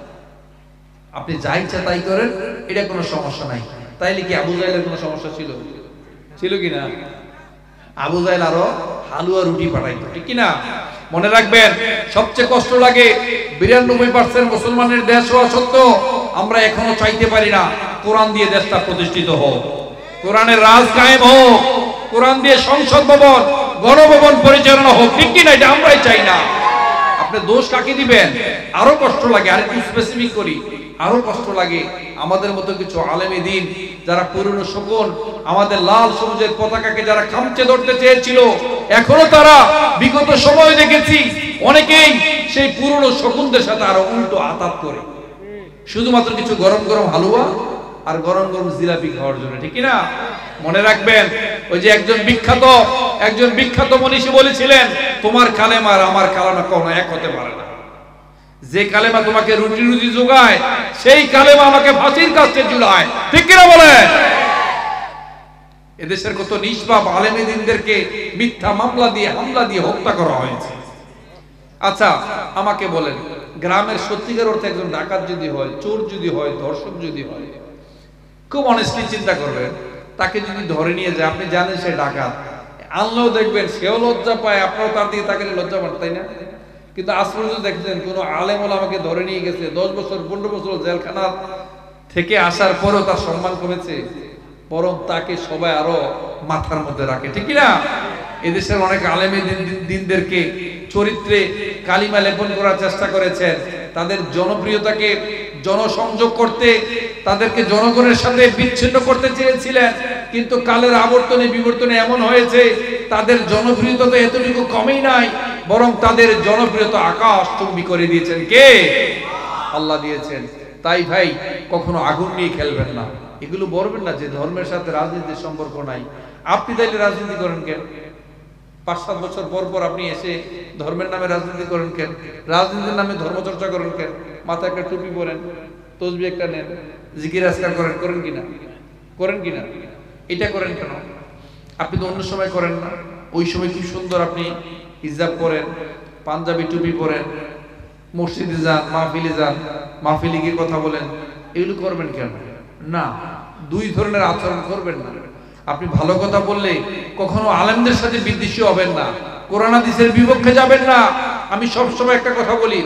আপনি যা ইচ্ছা তাই করেন, এটা কোনো সমস্যা নাই, তাইলে কি আবু জাহলের কোনো সমস্যা ছিল কিনা? আবু জাহল আরো হালুয়া রুটি পাঠাইতো, ঠিক কিনা? মনে রাখবেন, সবচেয়ে কষ্ট লাগে 92% মুসলমানের দেশ হওয়া সত্ত্বেও আমরা এখনো চাইতে পারি না কোরআন দিয়ে দেশটা প্রতিষ্ঠিত হোক, কোরআনের রাজ কায়েম হোক, কোরআন দিয়ে সংসদ ভবন, গণভবন পরিচালনা হোক, ঠিক কিনা? এটা আমরাই চাই না। আপনি দোষ কাকে দিবেন? আরো কষ্ট লাগে, আর একটু স্পেসিফিক করি, আরো কষ্ট লাগে আমাদের মতো কিছু আলেমে দ্বীন যারা পুরনো শকুন, আমাদের লাল সবুজের পতাকাকে যারা খামচে ধরতে চেয়েছিল, এখনো তারা বিগত সময় দেখেছি অনেকেই সেই পুরনো শকুনদের সাথে আরো উল্টো আতাত করে, শুধুমাত্র কিছু গরম গরম হালুয়া আর গরম গরম জিলাপি খাওয়ার জন্য, ঠিক কিনা? মনে রাখবেন, ওই যে একজন বিখ্যাত মনীষী বলেছিলেন, তোমার কালেমা আর আমার কালেমা কখনো এক হতে পারে না। যে কালেমা তোমাকে রুটি যোগায়, সেই কালেমা আমাকে ফাঁসির কাছে ঝুলায়, ঠিক কিনা বলেন? এদেশের কত নিষ্পাপ আলেমে দ্বীনদেরকে মিথ্যা মামলা দিয়ে, হামলা দিয়ে হত্যা করা হয়েছে। আচ্ছা আমাকে বলেন, গ্রামের সত্যিকার অর্থে একজন ডাকাত যদি হয়, চোর যদি হয়, ধর্ষক যদি হয়, খুব অনেস্টলি চিন্তা করবেন, তাকে যদি ধরে নিয়ে যায়, আপনি জানেন সে ডাকাত, আনলেও দেখবেন সেও লজ্জা পায়, আপনারাও তার দিকে তাকে লজ্জা পান, তাই না? কিন্তু আজ পর্যন্ত দেখছেন কোন আলেম ওলামাকে ধরে নিয়ে গেছে, 10 বছর 15 বছর জেলখানা থেকে আসার পরেও তার সম্মান কমেছে, বরং তাকে সবাই আরো মাথার মধ্যে রাখে, ঠিক কিনা? এদেশের অনেক আলেমে দ্বীনদেরকে চরিত্রে কালিমা লেপন করার চেষ্টা করেছেন, তাদের জনপ্রিয়তাকে জনসংযোগ করতে, তাদেরকে জনগণের সাথে বিচ্ছিন্ন করতে চেয়েছিলেন, কিন্তু কালের আবর্তনে বিবর্তনে এমন হয়েছে তাদের জনপ্রিয়তা তো এতটুকু কমেই নাই, বরং তাদের জনপ্রিয়তা আকাশচুম্বী করে দিয়েছেন কে? আল্লাহ দিয়েছেন। তাই ভাই কখনো আগুন নিয়ে খেলবেন না, এগুলো বলবেন না যে ধর্মের সাথে রাজনীতির সম্পর্ক নাই। আপনি তাইলে রাজনীতি করেন কেন? 5-7 বছর পর পর আপনি এসে ধর্মের নামে রাজনীতি করেন কেন? রাজনীতির নামে ধর্মচর্চা করেন কেন? মাথায় একটা টুপি পরেন, তসবিহ একটা নেন, জিকির আজকার করেন কিনা? এটা করেন কেন? আপনি তো অন্য সময় করেন না, ওই সময় কি সুন্দর আপনি হিজাব পরেন, পাঞ্জাবি টুপি পরেন, মসজিদে যান, মাহফিলে যান, মাহফিলে গিয়ে কথা বলেন, এগুলো করবেন কেন? না, দুই ধরনের আচরণ করবেন না। আপনি ভালো কথা বললে কখনো আলেমদের সাথে বিদ্বেষী হবেন না, কোরআন হাদিসের বিপক্ষে যাবেন না, আমি সবসময় একটা কথা বলি,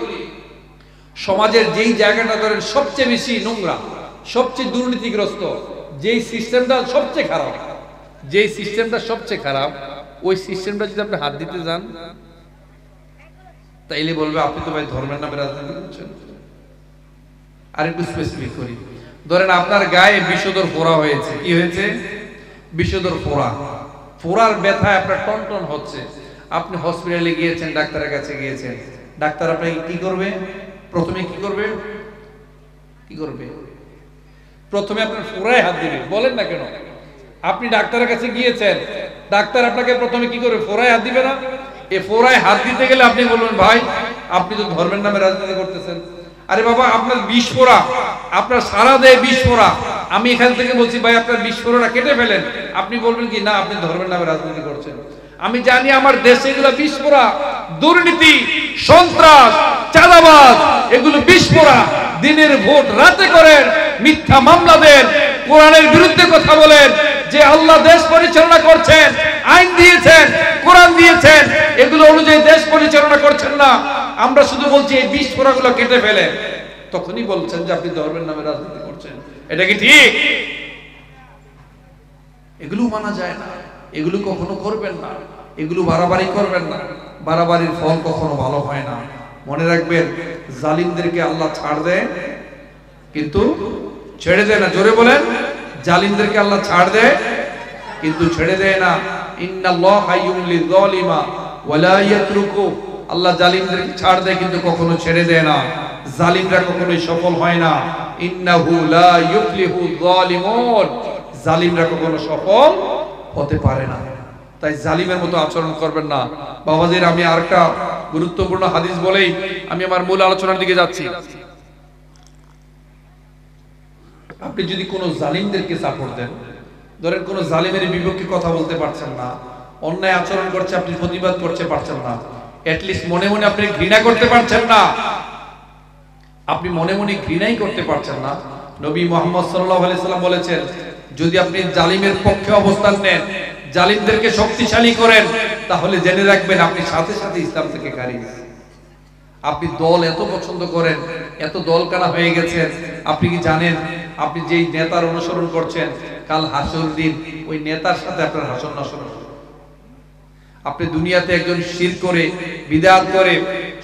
সমাজের যেই জায়গাটা ধরেন সবচেয়ে বেশি নোংরা, সবচেয়ে দুর্নীতিগ্রস্ত, যেই সিস্টেমটা সবচেয়ে খারাপ, যেই সিস্টেমটা সবচেয়ে খারাপ, ওই সিস্টেমটা যদি আপনি হাত দিতে যান তাইলে বলবে আপনি তো ভাই ধর্মের নামে রাজনীতি করছেন। আর একটু স্পেসিফিক করি, ধরেন আপনার গায়ে বিষধর ফোড়া হয়েছে। কি হয়েছে? বিষধর ফোড়া। ফোড়ার ব্যথায় আপনার টনটন হচ্ছে, আপনি হসপিটালে গিয়েছেন, ডাক্তারের কাছে গিয়েছেন, ডাক্তার আপনাকে কি করবে? প্রথমে কি করবে? কি করবে? প্রথমে আপনার ফোড়ায় হাত দিবে। বলেন না কেন? আপনি ডাক্তারের কাছে গিয়েছেন, ডাক্তার আপনাকে প্রথমে কি করবে? ফোড়ায় হাত দিবে না? এই ফোড়ায় হাত দিতে গেলে আপনি বলবেন ভাই আপনি তো ধর্মের নামে রাজনীতি করতেছেন। আরে বাবা, আপনার বিষ ফোড়া, আপনার সারা দেয় বিষ ফোড়া, আমি এখান থেকে বলছি ভাই আপনার বিষ ফোড়াটা কেটে ফেলেন, আপনি বলবেন কি না আপনি ধর্মের নামে রাজনীতি করছেন। আমি জানি আমার দেশে এগুলো বিষ ফোড়া, দুর্নীতি, সন্ত্রাস, চাঁদাবাজ, এগুলো বিষ ফোড়া। দিনের ভোট রাতে করেন, মিথ্যা মামলা দেন, কোরআনের বিরুদ্ধে কথা বলেন, যে আল্লাহ দেশ পরিচালনা করছেন, আইন দিয়েছেন, কোরআন দিয়েছেন, এগুলো অনুযায়ী দেশ পরিচালনা করছেন না। আমরা শুধু বলছি এই বিষ ফোড়াগুলো কেটে ফেলেন, তখনই বলছেন যে আপনি ধর্মের নামে রাজনীতি করছেন। এটা কি ঠিক? এগুলো মানা যায় না, এগুলো কখনো করবেন না, এগুলো বাড়াবাড়ি করবেন না। বাড়াবাড়ির ফল কখনো ভালো হয় না। মনে রাখবেন, জালিমদেরকে আল্লাহ ছাড় দেয় কিন্তু ছেড়ে দেয় না। জোরে বলেন, জালিমদেরকে আল্লাহ ছাড় দেয় কিন্তু ছেড়ে দেয় না। ইন্নাল্লাহা ইউমলিল যালিমা ওয়া লা ইয়াতরুকু, আল্লাহ জালিমদেরকে ছাড় দেয় কিন্তু কখনো ছেড়ে দেয় না। জালিমরা কখনোই সফল হয় না। ইন্নাহু লা ইউফলিহু যালিমুন, জালিমরা কখনো সফল হতে পারে না। তাই জালিমের মতো আচরণ করবেন না। বাবাজির, আমি আরেকটা গুরুত্বপূর্ণ হাদিস বলেই আমি আমার মূল আলোচনার দিকে যাচ্ছি। আপনি যদি কোনো জালিমদেরকে সাপোর্ট দেন, ধরেন কোনো জালিমের বিপক্ষে কথা বলতে পারছেন না, অন্যায় আচরণ করছে আপনি প্রতিবাদ করতে পারছেন না, এটলিস্ট মনে মনে আপনি ঘৃণা করতে পারছেন না, আপনি মনে মনে ঘৃণাই করতে পারছেন না। নবী মুহাম্মদ সাল্লাল্লাহু আলাইহি সাল্লাম বলেছেন, যদি আপনি জালিমের পক্ষে অবস্থান নেন, জালিমদেরকে শক্তিশালী করেন, তাহলে জেনে রাখবেন আপনি সাথে সাথে ইসলাম থেকে খারিজ। আপনি দল এত পছন্দ করেন, এত দলকানা হয়ে গেছেন, আপনি কি জানেন আপনি যেই নেতার অনুসরণ করছেন, কাল হাসর দিন ওই নেতার সাথে আপনার হাসর নাসর হবে। আপনি দুনিয়াতে একজন শিরক করে, বিদআত করে,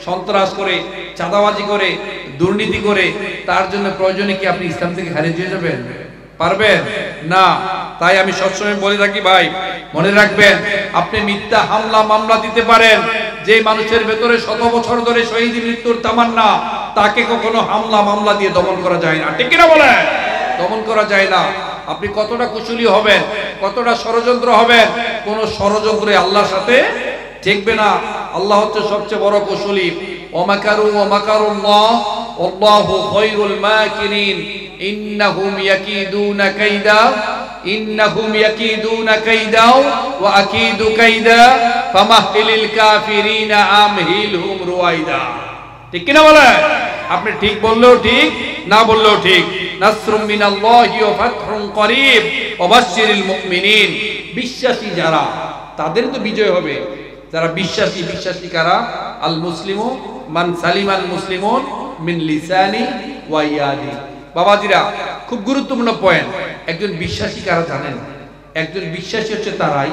সন্ত্রাস করে, চাঁদাবাজি করে, দুর্নীতি করে, তার জন্য প্রয়োজনে কি আপনি ইসলাম থেকে খারিজ হয়ে যাবেন? পারবেন না। তাই আমি সবসময় বলে থাকি ভাই, মনে রাখবেন, আপনি মিথ্যা হামলা মামলা দিতে পারেন, যে মানুষের ভেতরে 100 বছর ধরে শহীদ মৃত্যুর তামান্না, তাকে কখনো হামলা মামলা দিয়ে দমন করা যায় না। ঠিক কিনা বলেন? দমন করা যায় না। আপনি কতটা কুশলী হবেন, কতটা ষড়যন্ত্র হবেন, কোন ষড়যন্ত্রে আল্লাহর সাথে ঠেকবে না। আল্লাহ হচ্ছে সবচেয়ে বড় কুশলী। ওয়ামাকারু ওয়ামাকারুল্লাহ আল্লাহু খায়রুল মাকিরিন ইন্নাহুম ইয়াকিদুনা কাইদা ইন্নাহুম ইয়াকিদুনা কাইদা ওয়া আকিদু কাইদা ফামাহলিল কাফিরিনা আমহিলহুম রুয়াইদা। ঠিক কি না বলেন? আপনি ঠিক বললেও ঠিক, না বললেও ঠিক। নাসরুম মিনাল্লাহি ওয়া ফাতহুন করিব ওয়া বাশশিরিল মুমিনিন। বিশ্বাসী যারা, তাদের তো বিজয় হবে। যারা বিশ্বাসী, বিশ্বাসী কারা? আল মুসলিমু মান সালিমাল মুসলিমুন মিন লিসানি ওয়া ইয়াদি। বাবাজিরা, খুব গুরুত্বপূর্ণ পয়েন্ট। একজন বিশ্বাসী কারা জানেন? একজন বিশ্বাসী হচ্ছে তারাই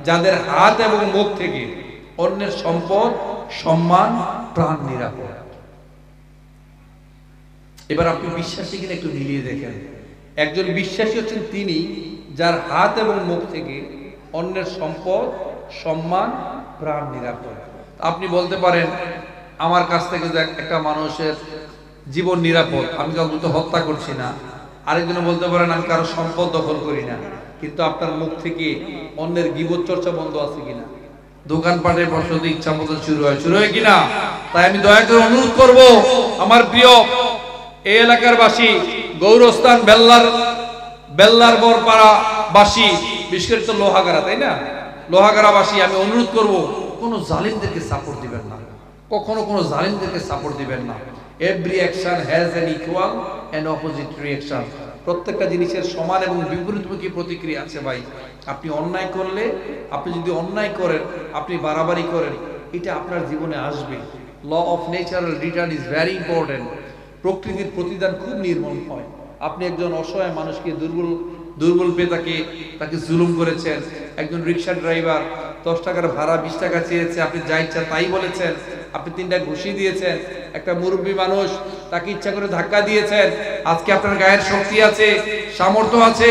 যাদের হাত এবং মুখ থেকে অন্যের সম্পদ, সম্মান, প্রাণ নিরাপদ। এবার আপনি বিশ্বাসী কিনা একটু মিলিয়ে দেখেন। একজন বিশ্বাসী হচ্ছেন তিনি যার হাত এবং মুখ থেকে অন্যের সম্পদ, সম্মান, প্রাণ নিরাপদ। আপনি বলতে পারেন আমার কাছ থেকে একটা মানুষের জীবন নিরাপদ, আমি কাউকে তো হত্যা করছি না। আরেকজন বলতে পারেন আমি কারো সম্পদ দখল করি না, কিন্তু আপনার মুখ থেকে অন্যের গীবত চর্চা বন্ধ আছে কিনা? দোকানপাটের বসতি ইচ্ছা মতো শুরু হয় কিনা? তাই আমি দয়া করে অনুরোধ করব, আমার প্রিয় এই এলাকার বাসী, গৌরস্থান বেল্লার বরপাড়া বাসী, বিশেষ করে তো লোহাগাড়া, তাই না, লোহাগাড়া বাসী, আমি অনুরোধ করব কোনো জালিমদেরকে সাপোর্ট দিবেন না, কখনো কোনো জালিমদেরকে সাপোর্ট দিবেন না। Every action has an equal and opposite reaction. প্রত্যেকটা জিনিসের সমান এবং বিপরীতমুখী প্রতিক্রিয়া আছে ভাই। আপনি অন্যায় করলে, আপনি যদি অন্যায় করেন, আপনি বাড়াবাড়ি করেন, এটা আপনার জীবনে আসবে। Law of natural return is very important. প্রকৃতির প্রতিদান খুব নির্মম হয়। আপনি একজন অসহায় মানুষকে দুর্বল পেয়ে তাকে জুলুম করেছেন। একজন রিক্সা ড্রাইভার 10 টাকার ভাড়া 20 টাকা চেয়েছে, আপনি যা ইচ্ছা তাই বলেছেন, আপনি 3টা ঘুষি দিয়েছেন। একটা মুরব্বী মানুষ, তাকে ইচ্ছা করে ধাক্কা দিয়েছেন। আজকে আপনার গায়ের শক্তি আছে, সামর্থ্য আছে,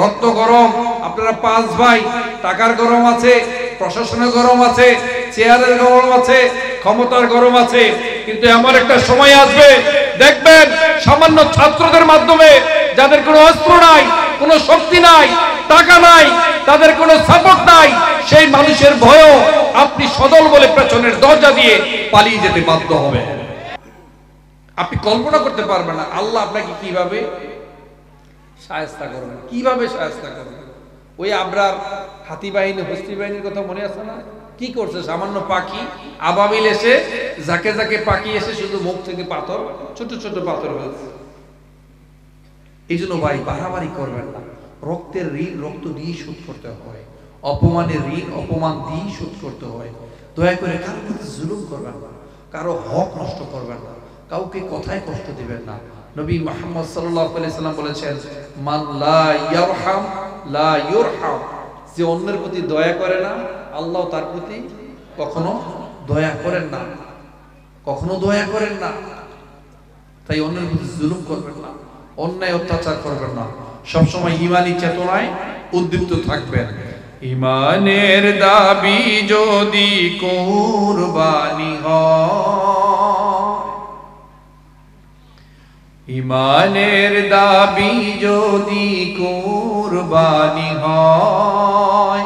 রক্ত গরম, আপনারা 5 ভাই, টাকার গরম আছে, প্রশাসনের গরম আছে, চেয়ারের গরম আছে, ক্ষমতার গরম আছে। কিন্তু এমন একটা সময় আসবে, দেখবেন সামান্য ছাত্রদের মাধ্যমে, যাদের কোনো অস্ত্র নাই, কোনো শক্তি নাই, টাকা নাই, তাদের কোনো সাপোর্ট নাই, সেই মানুষের ভয়ও আপনি সদল বলে পেছনের দরজা দিয়ে পালিয়ে যেতে বাধ্য হবে। আপনি কল্পনা করতে পারবেন না আল্লাহ আপনাকে কিভাবে শায়েস্তা করবেন, কিভাবে শায়েস্তা করবেন। ওই আবরার হাতি বাহিনী, হস্তি বাহিনীর কথা মনে আছে না? কি করছে? সামান্য পাখি আবাবিল এসে যাকে যাকে পাখি এসে শুধু মুখ থেকে পাথর, ছোট ছোট পাথর হয়েছে। এই জন্য ভাই বাড়াবাড়ি করবেন না। রক্তের ঋণ রক্ত দিয়ে শোধ করতে হয়, অপমানের ঋণ অপমান দিয়ে শোধ করতে হয়। দয়া করে কারো প্রতি জুলুম করবেন না, কারো হক নষ্ট করবেন না, কাউকে কথায় কষ্ট দিবেন না। নবী মুহাম্মদ সাল্লাল্লাহু আলাইহি সাল্লাম বলেছেন, মান লা ইয়ারহাম লা ইউরহাম। যে অন্যের প্রতি দয়া করে না, আল্লাহ তার প্রতি কখনো দয়া করেন না, কখনো দয়া করেন না। তাই অন্যের প্রতি জুলুম করবেন না, অন্যায় অত্যাচার করবেন না। সবসময় ঈমানী চেতনায় উদ্দীপ্ত থাকবেন। ঈমানের দাবি যদি কুরবানি হয়, ঈমানের দাবি যদি কুরবানি হয়,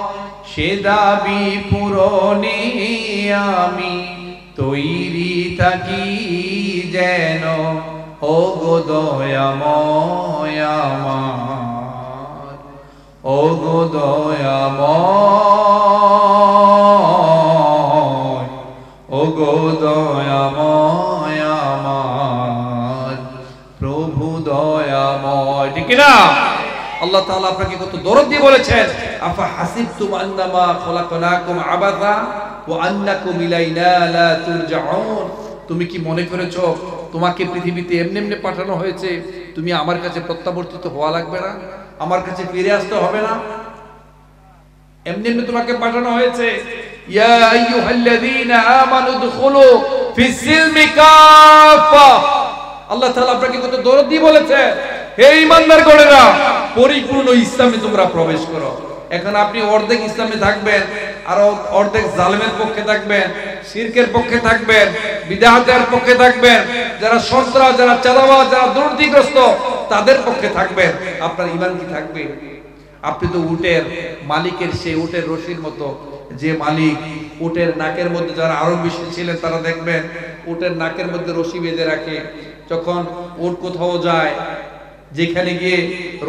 সে দাবি পূরণে আমি তৈরি থাকি যেন ও গো দয়াময় আমার, ও গো দয়াময়, ও গো দয়াময় আমার, প্রভু দয়াময়। ঠিক না? আল্লাহ তাআলা আপনাকে কত দরদ দিয়ে বলেছেন, আফা হাসিবতুম আন্নামা খলাকনাকুম আবাসা ওয়া আন্নাকুম ইলাইনা লা তুরজাউন। তুমি কি মনে করেছো তোমাকে পৃথিবীতে এমনি এমনি পাঠানো হয়েছে, তুমি আমার কাছে প্রত্যাবর্তিত হওয়া লাগবে না, আমার কাছে ফিরে আসতে হবে না? এমনি এমনি তোমাকে পাঠানো হয়েছে। ইয়া আইয়ুহাল্লাযীনা আমানু দুখুলু ফিস সিলমি কাফা। আল্লাহ তাআলা আপনাকে কত দরদ দিয়ে বলেছে, হে ঈমানদারগণেরা, পরিপূর্ণ ইসলামে তোমরা প্রবেশ করো। এখন আপনি অর্ধেক ইসলামে থাকবেন, আর অর্ধেক জালেমের পক্ষে থাকবেন, শিরকের পক্ষে থাকবেন, বিদআতের পক্ষে থাকবেন, যারা সন্ত্রাস, যারা চাঁদাবাজ, যারা দুর্নীতিগ্রস্ত তাদের পক্ষে থাকবেন। আপনার ঈমান কি থাকবে? আপনি তো উটের মালিকের, সেই উটের রশির মতো। যে মালিক উটের নাকের মধ্যে, যারা আরো বেশি ছিলেন তারা দেখবেন উটের নাকের মধ্যে রশি বেঁধে রাখে। যখন উট কোথাও যায়, যেখানে গিয়ে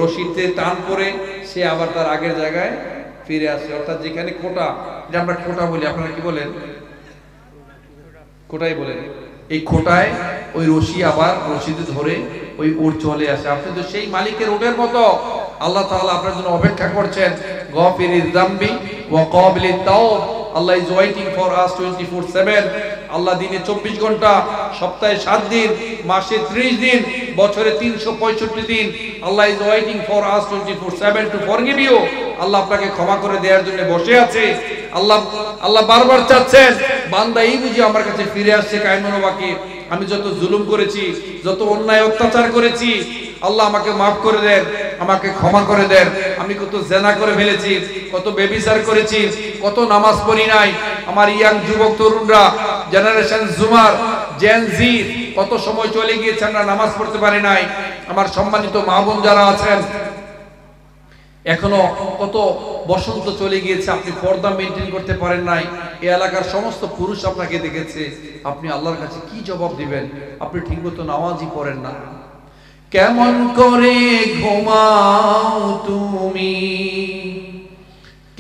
রশিতে টান পড়ে, সে আবার তার আগের জায়গায় ফিরে আসে। অর্থাৎ যেখানে খোটা, যে আমরা খোটা বলি, আপনারা কি বলেন? খোটাই বলেন। এই খোটায় ওই রশি আবার রশিতে ধরে ওই উট চলে আসে। আপনি তো সেই মালিকের উটের মতো। আল্লাহ তাআলা আপনার জন্য অপেক্ষা করছেন। গফিরিজ যামবি ওয়া ক্বাবিলিত তাওব। আল্লাহ ইজ ওয়েটিং ফর আস 24/7। আল্লাহ দিনে 24 ঘন্টা, সপ্তাহে 7 দিন, মাসে 30 দিন, বছরে 365 দিন। Allah is waiting for us 24/7 to forgive you. Allah আপনাকে ক্ষমা করে দেওয়ার জন্য বসে আছে। আল্লাহ বারবার চাচ্ছেন, বান্দা এই বুঝি আমার কাছে ফিরে আসছে কায়মনোবাকে। আমি যত জুলুম করেছি, যত অন্যায় অত্যাচার করেছি, আল্লাহ আমাকে মাফ করে দেন, আমাকে ক্ষমা করে দেন। আমি কত জেনা করে ফেলেছি, কত ব্যভিচার করেছি, কত নামাজ পড়ি নাই। আমার ইয়াং যুবক তরুণরা, জেনারেশন জুমার, জেন জি, কত সময় চলে গিয়েছে আমরা নামাজ পড়তে পারি নাই। আমার সম্মানিত মা বোন যারা আছেন, এখনো কত বসন্ত চলে গিয়েছে, আপনি পর্দা মেনটেন করতে পারেন নাই। এই এলাকার সমস্ত পুরুষ আপনাকে দেখেছে। আপনি আল্লাহর কাছে কি জবাব দিবেন? আপনি ঠিকমতো নামাজই পড়েন না। কেমন করে ঘুমাও তুমি,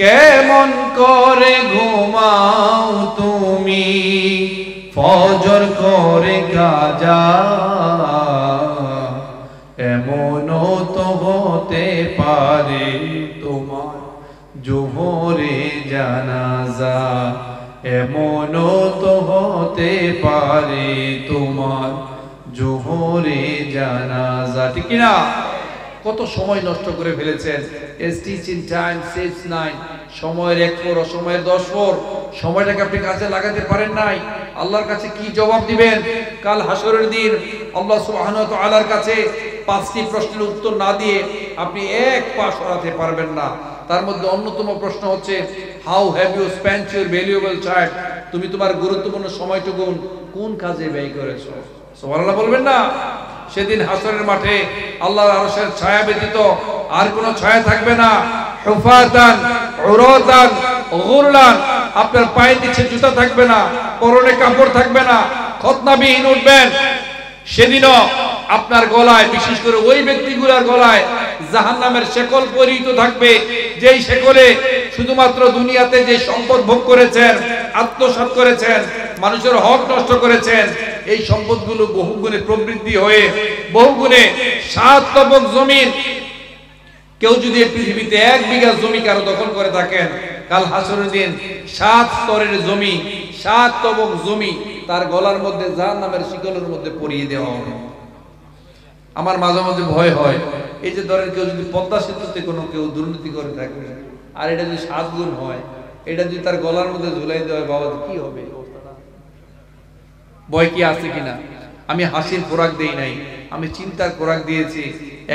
কেমন করে ঘুমাও তুমি, ফজর করে কাজা, এমনও তো হতে পারে তোমার জোহরে জানাজা, এমনও তো হতে পারে তোমার জোহরে জানাজা, ঠিক না? কত সময় নষ্ট করে ফেলেছেন। টিচিং টাইম সেভস 9, সময়ের 1 অসময়ের 10 সময়টাকে আপনি কাজে লাগাতে পারেন নাই। আল্লাহর কাছে কি জবাব দিবেন কাল হাসরের দিন? আল্লাহ সুবহানাহু ওয়া তাআলার কাছে 5টি প্রশ্নের উত্তর না দিয়ে আপনি এক পা সরাতে পারবেন না। তার মধ্যে অন্যতম প্রশ্ন হচ্ছে, how have you spent your valuable time? তুমি তোমার গুরুত্বপূর্ণ সময়টুকু কোন কাজে ব্যয় করেছো? সুবহানাল্লাহ বলবেন না? সেদিন হাসরের মাঠে আল্লাহর আরশের ছায়া ব্যতীত আর কোনো ছায়া থাকবে না। হুফাতান উরাতান গুরলান, আপনার পায়ের নিচে জুতা থাকবে না, পরনে কাপড় থাকবে না, খতনাবিহীন উঠবেন। সেদিনও আপনার গলায়, বিশেষ করে ওই ব্যক্তিগুলোর গলায় জাহান্নামের শেকল পরিহিত থাকবে, যেই শেকলে শুধুমাত্র দুনিয়াতে যে সম্পদ ভোগ করেছেন, আত্মসাৎ করেছেন, মানুষের হক নষ্ট করেছেন, এই সম্পদগুলো বহুগুণে প্রবৃদ্ধি হয়ে বহুগুণে 7 তবক জমিন, কেউ যদি পৃথিবীতে 1 বিঘা জমি কারো দখল করে থাকেন, কাল হাসরের দিন 7 স্তরের জমি, 7 তবক জমি তার গলার মধ্যে জাহান্নামের শিকলের মধ্যে পরিয়ে দেওয়া হবে। আমার মাঝে মাঝে ভয় হয়, এই যে ধরেন কেউ যদি পদ্মা সেতুতে কোনো কেউ দুর্নীতি করে থাকে, আর এটা যদি 7 গুণ হয়, এটা যদি তার গলার মধ্যে ঝুলাই দেওয়া হয়, বাবা কি হবে? ভয় কি আছে কিনা? আমি হাসির খোরাক দেই নাই, আমি চিন্তার খোরাক দিয়েছি।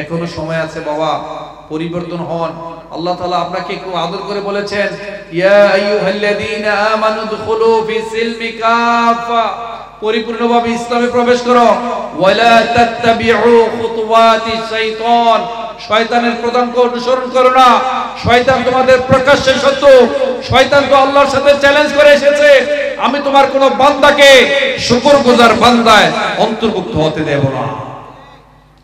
এখনো সময় আছে বাবা, পরিবর্তন হন। আল্লাহ তাআলা আপনাকে খুব আদর করে বলেছেন, ইয়া আইয়ুহাল্লাযীনা আমানু দুখুলু ফিস-সিলমি কাফা, পরিপূর্ণভাবে ইসলামে প্রবেশ করো। ওয়ালা তাত্তাবিউ খুতুওয়াতিশ শাইতান, শয়তানের পদাঙ্ক অনুসরণ করো না। শয়তান তোমাদের প্রকাশ্যে শত্রু। শয়তান তো আল্লাহর সাথে চ্যালেঞ্জ করে এসেছে, আমি তোমার কোন বান্দাকে শুকরগুজার বান্দায় অন্তর্ভুক্ত হতে দেব না।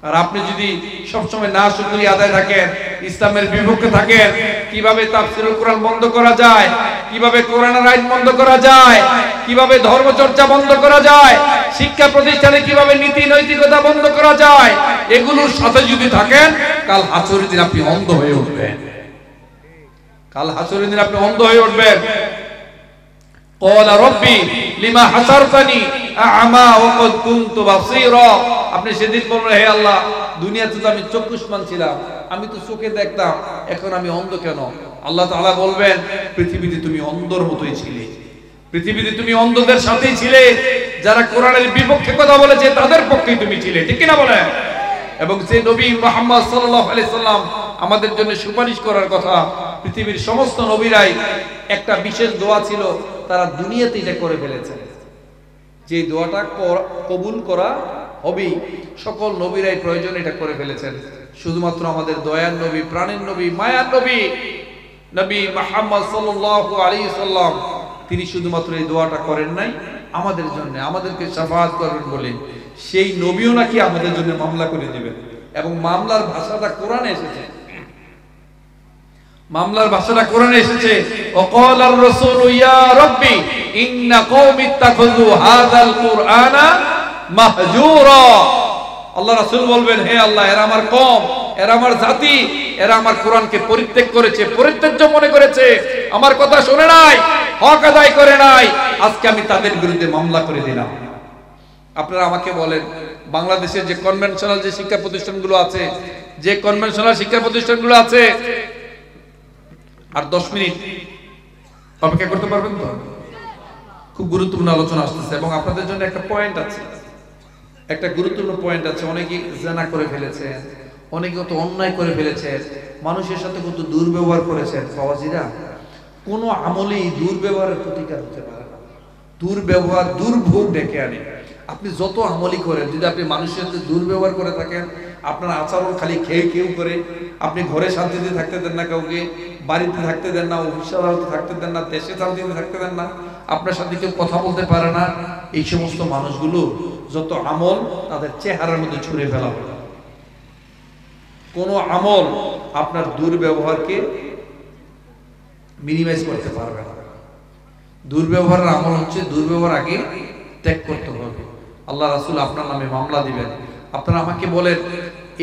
আর আপনি যদি সবসময় না শুকরিয়া আদায় থাকেন, ইসলামের বিপক্ষে থাকেন, কিভাবে তাফসীরুল কোরআন বন্ধ করা যায়, কিভাবে কোরআনের আইন বন্ধ করা যায়, কিভাবে ধর্মচর্চা বন্ধ করা যায়, শিক্ষা প্রতিষ্ঠানে কিভাবে নীতি নৈতিকতা বন্ধ করা যায়, এগুলোর সাথে যদি থাকেন, কাল হাসরের দিন আপনি অন্ধ হয়ে উঠবেন। কাল হাসরের দিন আপনি অন্ধ হয়ে উঠবেন। ক্বালা রাব্বি লিমা হাসারতানি আ'মা ওয়া ক্বাদ কুনতু বাসীরা, আপনি সেদিন বলবেন, হে আল্লাহ, দুনিয়াতে তো আমি চক্ষুষ্মান ছিলাম, আমি তো চোখে দেখতাম, এখন আমি অন্ধ কেন? আল্লাহ তাআলা বলবেন, পৃথিবীতে তুমি অন্ধর মতোই ছিলে, পৃথিবীতে তুমি অন্ধদের সাথেই ছিলে, যারা কোরআনের বিপক্ষে কথা বলেছে তাদের পক্ষেই তুমি ছিলে, ঠিক কিনা বলেন? এবং সেই নবী মুহাম্মদ সাল্লাল্লাহু আলাইহি সাল্লাম আমাদের জন্য সুপারিশ করার কথা, পৃথিবীর সমস্ত নবীরাই একটা বিশেষ দোয়া ছিল, তারা দুনিয়াতে এটা করে ফেলেছেন, যে দোয়াটা কবুল করা হবে, সকল নবীরাই প্রয়োজন এটা করে ফেলেছেন। শুধুমাত্র আমাদের দয়ার নবী, প্রাণের নবী, মায়ার নবী, নবী মুহাম্মদ সাল্লাল্লাহু আলাইহি সাল্লাম, তিনি শুধুমাত্র এই দোয়াটা করেন নাই আমাদের জন্য, আমাদেরকে শাফাআত করবেন বলে। সেই নবীও নাকি আমাদের জন্য মামলা করে দিবেন, এবং মামলার ভাষাটা কোরআনে এসেছে, মামলার ভাষাটা কোরআনে এসেছে। ওয়াকালার রাসূলু ইয়া রাব্বি ইন্না কওমি ইত্তাখাযু হাযাল কুরআনা মাহজুরা, আল্লাহ রাসূল বলবেন, হে আল্লাহ, এরা আমার কওম, এরা আমার জাতি, এরা আমার কোরআনকে পরিত্যাগ করেছে, পরিত্যাজ্য মনে করেছে, আমার কথা শুনে নাই, হক আদায় করে নাই, আজকে আমি তাদের বিরুদ্ধে মামলা করে দিলাম। আপনারা আমাকে বলেন, বাংলাদেশের যে কনভেনশনাল যে শিক্ষা প্রতিষ্ঠানগুলো আছে, যে কনভেনশনাল শিক্ষা প্রতিষ্ঠানগুলো আছে, আর 10 মিনিট অপেক্ষা করতে পারবেন তো? খুব গুরুত্বপূর্ণ আলোচনা আসতেছে, এবং আপনাদের জন্য একটা পয়েন্ট আছে, একটা গুরুত্বপূর্ণ পয়েন্ট আছে। অনেকে জানা করে ফেলেছে, অনেকে কত অন্যায় করে ফেলেছে, মানুষের সাথে কত দুর্ব্যবহার করেছেন। বাবাজিরা, কোনো আমলেই দুর্ব্যবহারের প্রতিকার হতে পারে না। দুর্ব্যবহার দুর্ভোগ ডেকে আনে। আপনি যত আমলই করেন, যদি আপনি মানুষের সাথে দুর্ব্যবহার করে থাকেন, আপনার আচরণ খালি খেয়ে কেউ করে, আপনি ঘরে শান্তিতে থাকতে দেন না কাউকে, বাড়িতে থাকতে দেন না, অফিসে আদালতে থাকতে দেন না, দেশে শান্তিতে থাকতে দেন না, আপনার সাথে কেউ কথা বলতে পারে না, এই সমস্ত মানুষগুলো যত আমল তাদের চেহারার মধ্যে ছুঁড়ে ফেলা হবে। কোনো আমল আপনার দুর্ব্যবহারকে মিনিমাইজ করতে পারবে না। দুর্ব্যবহারের আমল হচ্ছে দুর্ব্যবহার আগে ত্যাগ করতে হবে। আল্লাহ রাসূল আপনার নামে মামলা দিবেন। আপনারা আমাকে বলেন,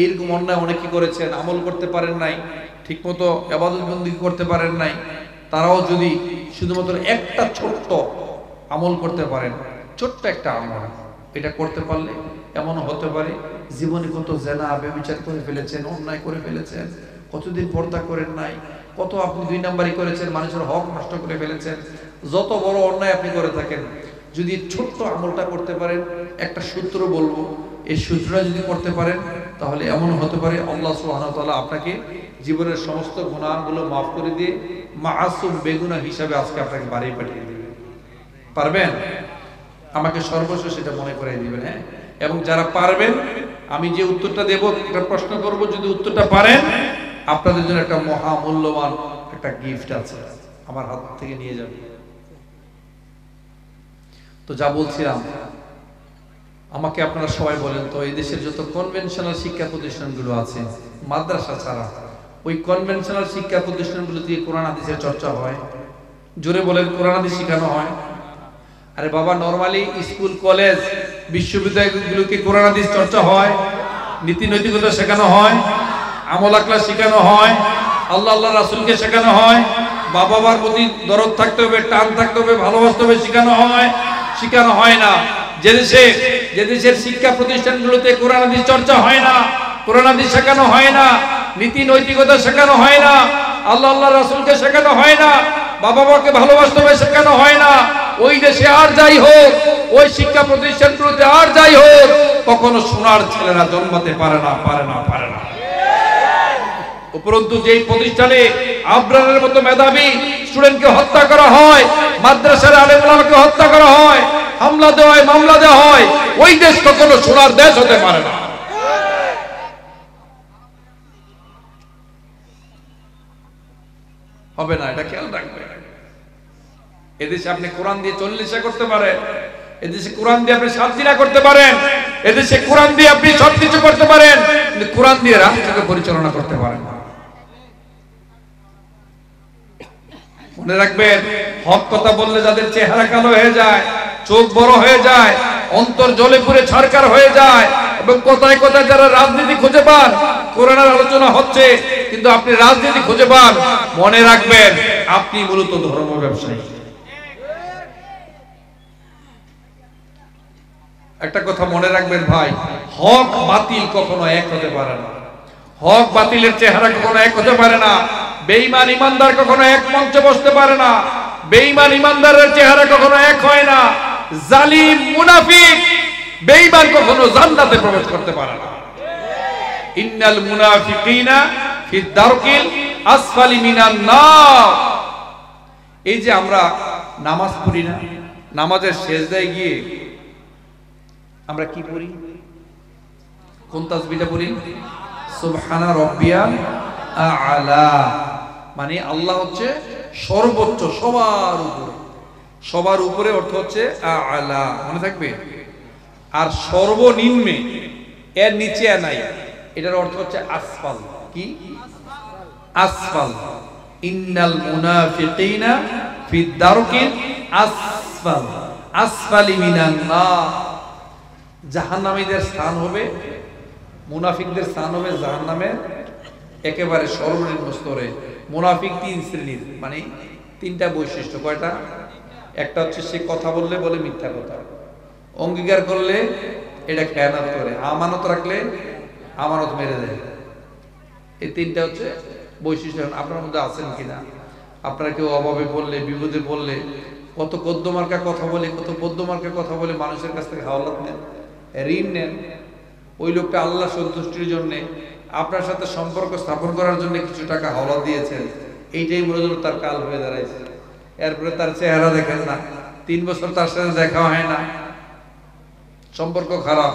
এইরকম অন্যায় অনেকে করেছেন, আমল করতে পারেন নাই, ঠিকমতো ইবাদত বন্দেগী করতে পারেন নাই, তারাও যদি শুধুমাত্র একটা ছোট্ট আমল করতে পারেন, ছোট্ট একটা আমল, এটা করতে পারলে এমন হতে পারে জীবনে কত জেনা ব্যভিচার করে ফেলেছেন, অন্যায় করে ফেলেছেন, কতদিন পর্দা করেন নাই, কত আপনি 2 নাম্বারি করেছেন, মানুষের হক নষ্ট করে ফেলেছেন, যত বড় অন্যায় আপনি করে থাকেন, যদি ছোট্ট আমলটা করতে পারেন, একটা সূত্র বলবো, এই সূত্রটা যদি করতে পারেন তাহলে এমন হতে পারে আল্লাহ সুবহানাহু ওয়া তাআলা আপনাকে জীবনের সমস্ত গুনাহগুলো মাফ করে দিয়ে মাসুম বেগুনাহ হিসাবে আজকে আপনাকে বাড়ি পাঠিয়ে দিবেন। পারবেন? আমাকে সর্বশেষ সেটা মনে করিয়ে দিবেন। হ্যাঁ, এবং যারা পারবেন আমি যে উত্তরটা দেব একটা প্রশ্ন করব, যদি উত্তরটা পারেন আপনাদের জন্য একটা মহা মূল্যবান একটা গিফট আছে, আমার হাত থেকে নিয়ে যাবেন। তো যা বলছিলাম, আমাকে আপনারা সবাই বলেন তো, এই দেশের যত কনভেনশনাল শিক্ষা প্রতিষ্ঠানগুলো আছে মাদ্রাসা ছাড়া, ওই কনভেনশনাল শিক্ষা প্রতিষ্ঠানগুলো দিয়ে কোরআন হাদিসের চর্চা হয়? জোরে বলেন, কোরআন হাদিস শেখানো হয়? আরে বাবা, নরমালি স্কুল কলেজ বিশ্ববিদ্যালয়গুলোকে কোরআন হাদিস চর্চা হয়, নীতি নৈতিকতা শেখানো হয়, আমল আখলাক শেখানো হয়, আল্লাহ রাসূলকে শেখানো হয়, বাবা মার প্রতি দরদ থাকতে হবে, টান থাকতে হবে, ভালোবাসতে হবে, শেখানো হয়? শেখানো হয় না। যে দেশের শিক্ষা প্রতিষ্ঠানগুলোতে কোরআন হাদিস চর্চা হয় না, কোরআন হাদিস শেখানো হয় না, নীতি নৈতিকতা শেখানো হয় না, আল্লাহ রাসূলকে শেখানো হয় না, বাবা মাকে ভালোবাসতে হবে শেখানো হয় না, ওই দেশে আর যাই হোক, ওই শিক্ষা প্রতিষ্ঠানগুলোতে আর যাই হোক, কখনো সোনার ছেলেরা জন্মাতে পারে না। উপরন্তু যেই প্রতিষ্ঠানে আবরারের মতো মেধাবী স্টুডেন্টকে হত্যা করা হয়, মাদ্রাসার আলেম ওলামাকে হত্যা করা হয়, হামলা দেওয়া হয়, মামলা দেওয়া হয়, ওই দেশ কখনো সোনার দেশ হতে পারে না। হবে না, এটা খেয়াল রাখবেন। এদেশে আপনি কোরআন দিয়ে 40 করতে পারেন, এদেশে কোরআন দিয়ে আপনি 7 দিনা করতে পারেন, এদেশে কোরআন দিয়ে আপনি সব কিছু করতে পারেন, কিন্তু কোরআন দিয়ে রাষ্ট্রকে পরিচালনা করতে পারেন না। মনে রাখবেন, হক কথা বললে যাদের চেহারা কালো হয়ে যায়, চোখ বড় হয়ে যায়, অন্তর জ্বলে পুড়ে ছারখার হয়ে যায়, এবং কথায় কথায় যারা রাজনীতি খুঁজে পান, কোরআনের আলোচনা হচ্ছে কিন্তু আপনি রাজনীতি খুঁজে পান, মনে রাখবেন আপনি মূলত ধর্ম ব্যবসায়ী। একটা কথা মনে রাখবেন ভাই, হক বাতিল কখনো এক হতে পারে না, হক বাতিলের চেহারা কখনো এক হতে পারে না, বেঈমান ইমানদার কখনো এক মঞ্চে বসতে পারে না, বেঈমান ইমানদারের চেহারা কখনো এক হয় না, জালিম মুনাফিক বেঈমান কখনো জান্নাতে প্রবেশ করতে পারে না। ইন্নাল মুনাফিকিনা ফি দারকিল আসফালি মিনান নার। এই যে আমরা নামাজ পড়ি না, নামাজের সেজদায় গিয়ে আমরা কি পড়ি? কোন তাসবিহটা পড়ি? সুবহানা রাব্বিয়াল আ'লা। মানে আল্লাহ হচ্ছে সর্বোচ্চ, সবার উপরে অর্থ হচ্ছে আ'লা, মনে থাকবে। আর সর্বনিম্নে, এর নিচে নাই, এটার অর্থ হচ্ছে আসফাল। কি? আসফাল। ইন্নাল মুনাফিকিনা ফি দারকিল আসফাল আসফালি মিনান নার। জাহান্নামীদের স্থান হবে, মুনাফিকদের স্থান হবে জাহান্নামের একেবারে সর্বনিম্ন স্তরে। মুনাফিক 3 শ্রেণীর, মানে 3টা বৈশিষ্ট্য। কয়টা? একটা হচ্ছে সে কথা বললে বলে মিথ্যা কথা, অঙ্গীকার করলে এটা খেয়ানত করে, আমানত রাখলে আমানত মেরে দেয়। এই 3টা হচ্ছে বৈশিষ্ট্য। আপনার মধ্যে আছেন কিনা? আপনারা কেউ অভাবে পড়লে, বিপদে পড়লে কত কদ্দমার্কা কথা বলে, কত পদ্মমার্কা কথা বলে মানুষের কাছ থেকে হাওলাত নেন, ঋণ নেন। ওই লোকটা আল্লাহ সন্তুষ্টির জন্য, আপনার সাথে সম্পর্ক স্থাপন করার জন্য কিছু টাকা হাওলাত দিয়েছেন, এইটাই মূলত তার কাল হয়ে দাঁড়াইছে। এরপরে তার চেহারা দেখেন না, 3 বছর তার সাথে দেখা হয় না, সম্পর্ক খারাপ।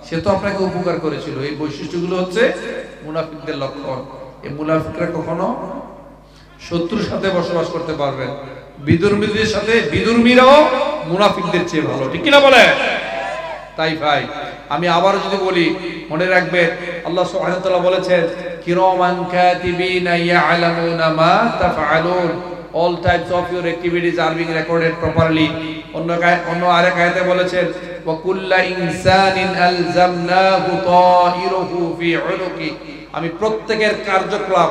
সে তো আপনাকে উপকার করেছিল। এই বৈশিষ্ট্যগুলো হচ্ছে মুনাফিকদের লক্ষণ। এই মুনাফিকরা কখনো শত্রুর সাথে বসবাস করতে পারবেন, বিধর্মীদের সাথে, বিধর্মীরাও মুনাফিকদের চেয়ে ভালো, ঠিক কিনা বলে? তাই ভাই, আমি আবার যদি বলি, মনে রাখবেন আল্লাহ সুবহানাহু ওয়া তাআলা বলেছেন, কিরামান কাতিবিনা ইয়ালামুনা মা তাফআলুন। all types of your activities are being recorded properly. অন্য আরেক আয়াতে বলেছেন, ওয়া কুল্লা ইনসানিন আলজামনাহু তাইরুহু ফি উনুকি আমি প্রত্যেকের কার্যকলাপ,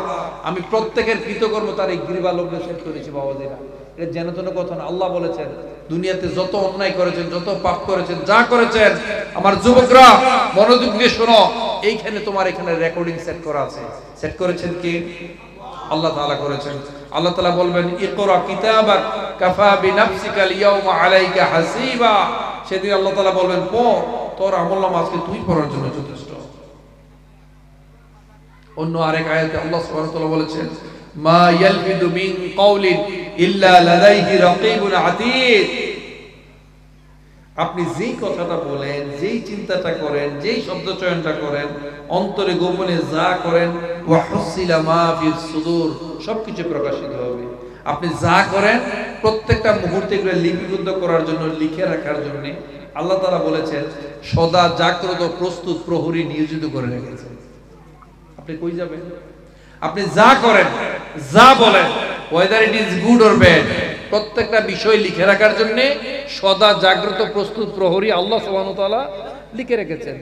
আমি প্রত্যেকের কৃতকর্ম তার এই গ্রীবালগ্নে সেট করেছি বাবাজিরা। এটা যেন তেন কথা না। আল্লাহ বলেছেন দুনিয়াতে যত অন্যায় করেছেন, যত পাপ করেছেন, যা করেছেন, আমার যুবকরা মনোযোগ দিয়ে শোনো, এইখানে তোমার এখানে রেকর্ডিং সেট করা আছে। সেট করেছেন কি? আল্লাহ তাআলা করেছেন। আল্লাহ তাআলা বলবেন ইকরা কিতাবাক কাফা বিনাফসিকাল ইয়াউমা আলাইকা হাসিবা। সেদিন আল্লাহ তাআলা বলবেন পড়, তোর আমলনামা আজকে তুই পড়ার জন্য যথেষ্ট। অন্য আরেক আয়াতে আল্লাহ সুবহানাহু ওয়া তাআলা বলেছেন মা ইয়ালফিদু মিন কাওলিন ইল্লা লাদাইহি রাকীবুন আতীদ। আপনি যেই কথাটা বলেন, যেই চিন্তাটা করেন, যেই শব্দ চয়নটা করেন, অন্তরে গোপনে যা করেন, ওয়া হুসিলা মা ফিস সুদূর, সবকিছু প্রকাশিত হবে। আপনি যা করেন প্রত্যেকটা মুহূর্তে এগুলো লিপিবদ্ধ করার জন্য, লিখে রাখার জন্য আল্লাহ তাআলা বলেছেন সদা জাগ্রত প্রস্তুত প্রহরী নিয়োজিত করে রেখেছেন। আপনি কই যাবেন? আপনি যা করেন, যা বলেন, whether it is good or bad, প্রত্যেকটা বিষয় লিখে রাখার জন্য সদা জাগ্রত প্রস্তুত প্রহরী আল্লাহ সুবহানাহু ওয়া তাআলা লিখে রেখেছেন।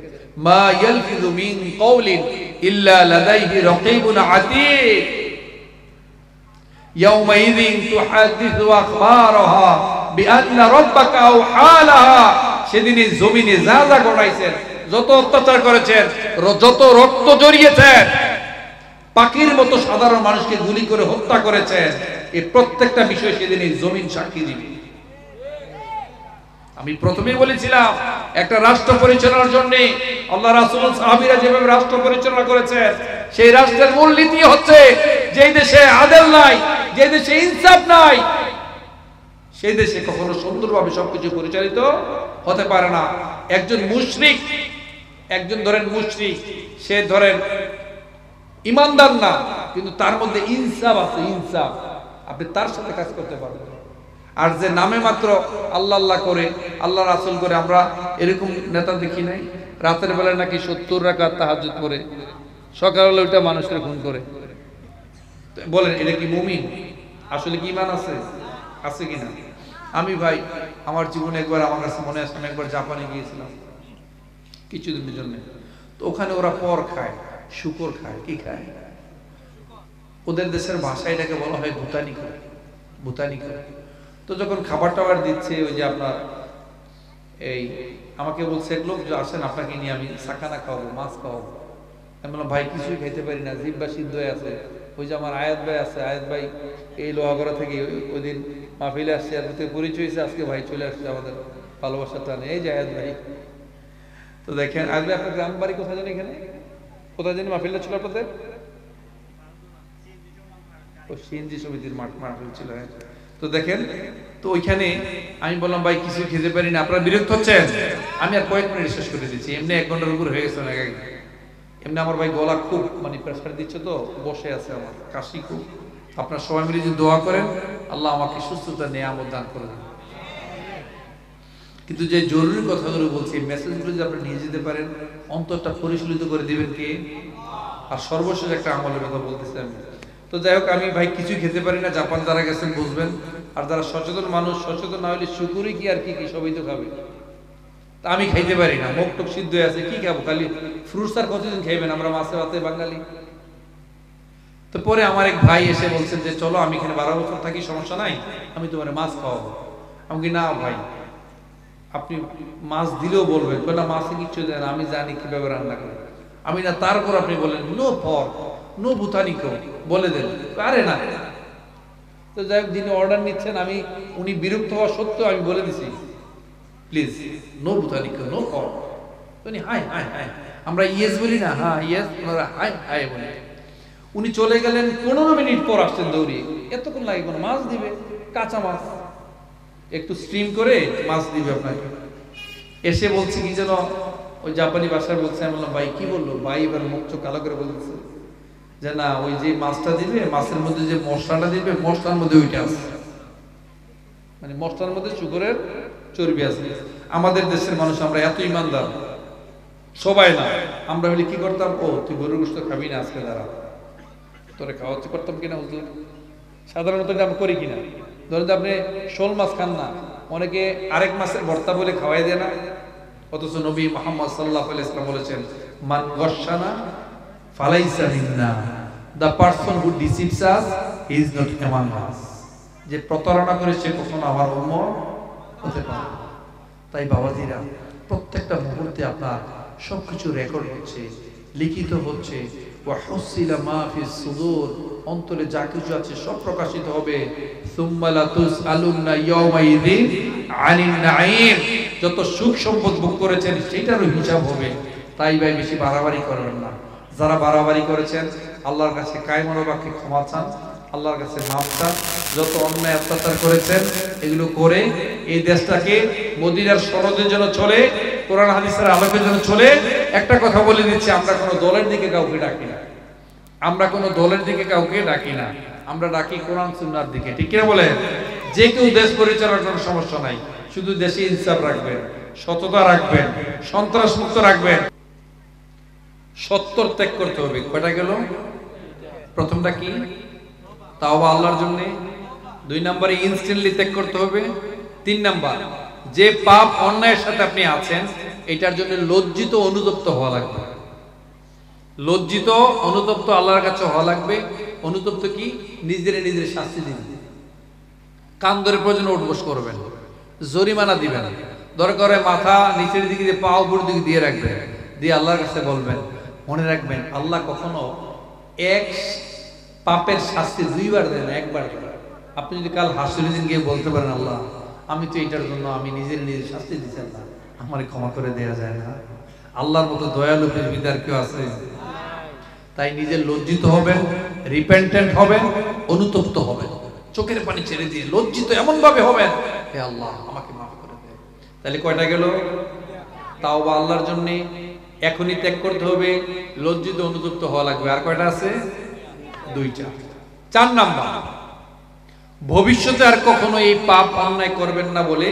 মা ইয়ালফিযু মিন কাওলিন ইল্লা লাদাইহি রাকীবুন আতীদ ইয়াওমাইযিন তুহাদ্দিসু আখবারাহা বিআন্না রাব্বাকা আওহালাহা। সেদিন এই জমিনে যা যা ঘটাইছেন, যত অত্যাচার করেছেন, যত রক্ত ঝরিয়েছেন, পাখির মতো সাধারণ মানুষকে গুলি করে হত্যা করেছেন, এই প্রত্যেকটা বিষয় সেদিন এই জমিন সাক্ষী দিবে। আমি প্রথমেই বলেছিলাম একটা রাষ্ট্র পরিচালনার জন্য আল্লাহ রাসূল সাহাবীরা যেভাবে রাষ্ট্র পরিচালনা করেছেন, সেই রাষ্ট্রের মূলনীতি হচ্ছে যেই দেশে আদল নাই, যে দেশে ইনসাফ নাই, সেই দেশে কখনো সুন্দরভাবে সবকিছু পরিচালিত হতে পারে না। একজন মুশরিক, একজন ধরেন মুশরিক, সে ধরেন ইমানদার না, কিন্তু তার মধ্যে ইনসাফ আছে, ইনসাফ, আপনি তার সাথে কাজ করতে পারবেন। আর যে নামে মাত্র আল্লাহ আল্লাহ করে, আল্লাহ রাসূল করে, আমরা এরকম নেতা দেখি নাই। রাতের বেলা নাকি 70 রাকাত তাহাজ্জুদ পড়ে, সকালবেলা ওইটা মানুষের খুন করে। বলেন এটা কি মুমিন? আসলে কি ঈমান আছে? আছে কিনা? আমি ভাই আমার জীবনে একবার, আমার কাছে মনে আছে, আমি একবার জাপানে গিয়েছিলাম কিছুদিনের জন্য। তো ওখানে ওরা পর খায়, শুকর খায়। কি খায়? ওদের দেশের ভাষায় এটাকে বলা হয় ভুতানি খায়, ভুতানি খায়। তো যখন খাবার টাবার দিচ্ছে, ওই যে আপনার এই আমাকে বলছে এক লোক যে আসেন আপনাকে নিয়ে আমি সাকানা খাওয়াবো, মাছ খাওয়াবো। আমি বললাম ভাই কিছুই খাইতে পারি না, জিহ্বা সিদ্ধ হয়ে আছে। ওই যে আমার আয়াত ভাই আছে, আয়াত ভাই এই লোহাগড়া থেকে ওই দিন মাহফিলে আসছে, আর পরিচয় হয়েছে, আজকে ভাই চলে আসছে আমাদের ভালোবাসার টানে, এই যে আয়াত ভাই। তো দেখেন আয়াত ভাই আপনার গ্রাম বাড়ি কোথায় জানি? এখানে কোথায় জানি মাহফিলটা ছিল আপনাদের? ও সিএনজি সমিতির মাহফিল ছিল। তো দেখেন, তো ওইখানে আমি বললাম ভাই কিছু খেতে পারি না, আপনারা বিরক্ত হচ্ছেন? আমি আর কয়েক মিনিট শেষ করে দিচ্ছি, এমনি 1 ঘন্টার উপর হয়ে গেছে। এমনি আমার ভাই গলা খুব প্রেসার দিচ্ছে, তো বসে আছে, আমার কাশি খুব। আপনারা সবাই মিলে যদি দোয়া করেন আল্লাহ আমাকে সুস্থতা নিয়ামত দান করে দেন। কিন্তু যে জরুরি কথাগুলো বলছি, মেসেজগুলো যদি আপনি নিয়ে যেতে পারেন, অন্তরটা পরিশীলিত করে দিবেন কে? আর সর্বশেষ একটা আমলের কথা বলতেছি আমি। তো যাই হোক, আমি ভাই কিছু খেতে পারি না, জাপান যারা গেছেন বুঝবেন। আর যারা সচেতন মানুষ, সচেতন না হলে শুকুরই কি আর কি কি সবই তো খাবে। তা আমি খাইতে পারি না, মুখ টুক সিদ্ধ হয়ে আছে, কি খাবো? খালি ফ্রুটস আর কতদিন খাইবেন? আমরা মাছে ভাতে বাঙালি। তো পরে আমার এক ভাই এসে বলছেন যে চলো আমি এখানে 12 বছর থাকি, সমস্যা নাই, আমি তোমার মাছ খাওয়াবো। আমি কি না ভাই, আপনি মাছ দিলেও বলবেন, না মাছে কিচ্ছু দেন, আমি জানি কিভাবে রান্না করে। আমি না, তারপর আপনি বলেন নো ফর নো বুতানিকো, বলে দেন। আরে না। তো যাই হোক, যিনি অর্ডার নিচ্ছেন, আমি উনি বিরক্ত হওয়া সত্ত্বেও আমি বলে দিছি প্লিজ নো বুতানিকো, নো ফর। উনি হাই হাই হাই, আমরা ইয়েস বলি না, হ্যাঁ ইয়েস, ওনারা হাই হাই বলে। উনি চলে গেলেন, 15 মিনিট পর আসছেন দৌড়িয়ে। এতক্ষণ লাগে কোনো? মাছ দিবে, কাঁচা মাছ, একটু স্টিম করে মাছ দিবে আপনাকে। এসে বলছি কি যেন ওই জাপানি ভাষায় বলছে। আমি বললাম ভাই কি বললো? ভাই এবার মুখ চোখ কালো করে বলতেছে যে না, ওই যে মাছটা দিবে, মাছের মধ্যে যে মশলাটা দিবে, মশলার মধ্যে ওইটা আছে, মানে মশলার মধ্যে শুকরের চর্বি আছে। আমাদের দেশের মানুষ আমরা এত ইমানদার সবাই না, আমরা হলে কি করতাম, ও তুই গরুর গোশত খাবি না, আজকে দাঁড়া, তোরে খাওয়াচ্ছি, করতাম কিনা হুজুর? সাধারণত এটা আমরা করি কিনা? ধরেন আপনি শোল মাছ খান না, অনেকে আরেক মাছের ভর্তা বলে খাওয়াই দেয় না। অথচ নবী মুহাম্মদ সাল্লাল্লাহু আলাইহি ওয়াসাল্লাম বলেছেন মান গশানা ফালাইসা মিন্না, the person who deceives us is not among us, যে প্রতারণা করে সে কখনো আমার উম্মত হতে পারে। তাই বাবাজিরা, প্রত্যেকটা মুহূর্তে আপনার সবকিছু রেকর্ড হচ্ছে, লিখিত হচ্ছে। ওয়া হুসিলা মা ফিস সুদূর, অন্তরে যা কিছু আছে সব প্রকাশিত হবে। সুম্মা লা তুসআলুনা ইয়াওমাইযিন আনিন নাঈম, যত সুখ সম্পদ ভোগ করেছেন সেটারও হিসাব হবে। তাই ভাই বেশি বাড়াবাড়ি করবেন না। যারা বাড়াবাড়ি করেছেন আল্লাহর কাছে কায়মনোবাক্যে ক্ষমা চান, আল্লাহর কাছে মাফ চান। যত অন্যায় অত্যাচার করেছেন এগুলো করে এই দেশটাকে মদিনার সনদের জন্য চলে, কোরআন হাদিসের আলোকের জন্য চলে। একটা কথা বলে দিচ্ছি, আমরা কোনো দলের দিকে কাউকে ডাকি না, আমরা কোনো দলের দিকে কাউকে ডাকি না, আমরা ডাকি কোরআন সুন্নাহর দিকে। ঠিক কিনা বলে? যে কেউ দেশ পরিচালনার কোনো সমস্যা নাই, শুধু দেশে ইনসাফ রাখবেন, সততা রাখবেন, সন্ত্রাস মুক্ত রাখবেন। সত্তর ত্যাগ করতে হবে। কয়টা গেল? প্রথমটা কি? তাওবা আল্লাহর জন্য। 2 নম্বরে ইনস্ট্যান্টলি ত্যাগ করতে হবে। 3 নাম্বার, যে পাপ অন্যায়ের সাথে আপনি আছেন এটার জন্য লজ্জিত অনুতপ্ত হওয়া লাগবে। লজ্জিত অনুতপ্ত আল্লাহর কাছে হওয়া লাগবে। অনুতপ্ত কি? নিজের শাস্তি দিন, কান ধরে প্রয়োজন উঠবোস করবেন, জরিমানা দিবেন, দরকার হয় মাথা নিচের দিকে দিয়ে পা উপর দিকে দিয়ে রাখবেন, দিয়ে আল্লাহর কাছে বলবেন। মনে রাখবেন, আল্লাহ কখনো এক পাপের শাস্তি 2 বার দেন, 1 বার দেন। আপনি যদি কাল হাসরের দিন গিয়ে বলতে পারেন, আল্লাহ আমি তো এটার জন্য আমি নিজের শাস্তি দিচ্ছেন না, আমার ক্ষমা করে দেওয়া যায় না? আল্লাহর মতো দয়ালু পৃথিবীতে আর কেউ আছে? তাই নিজের লজ্জিত হবেন, রিপেন্টেন্ট হবেন, অনুতপ্ত হবেন, চোখের পানি ছেড়ে দিয়ে লজ্জিত এমন ভাবে হবেন, হে আল্লাহ আমাকে মাফ করে দেন। তাহলে কয়টা গেল? তাওবা আল্লাহর জন্য, এখনই ত্যাগ করতে হবে, লজ্জিত অনুতপ্ত হওয়া লাগবে। আর কয়টা আছে? 2টা। 4 নাম্বার, ভবিষ্যতে আর কখনো এই পাপ অন্যায় করবেন না বলে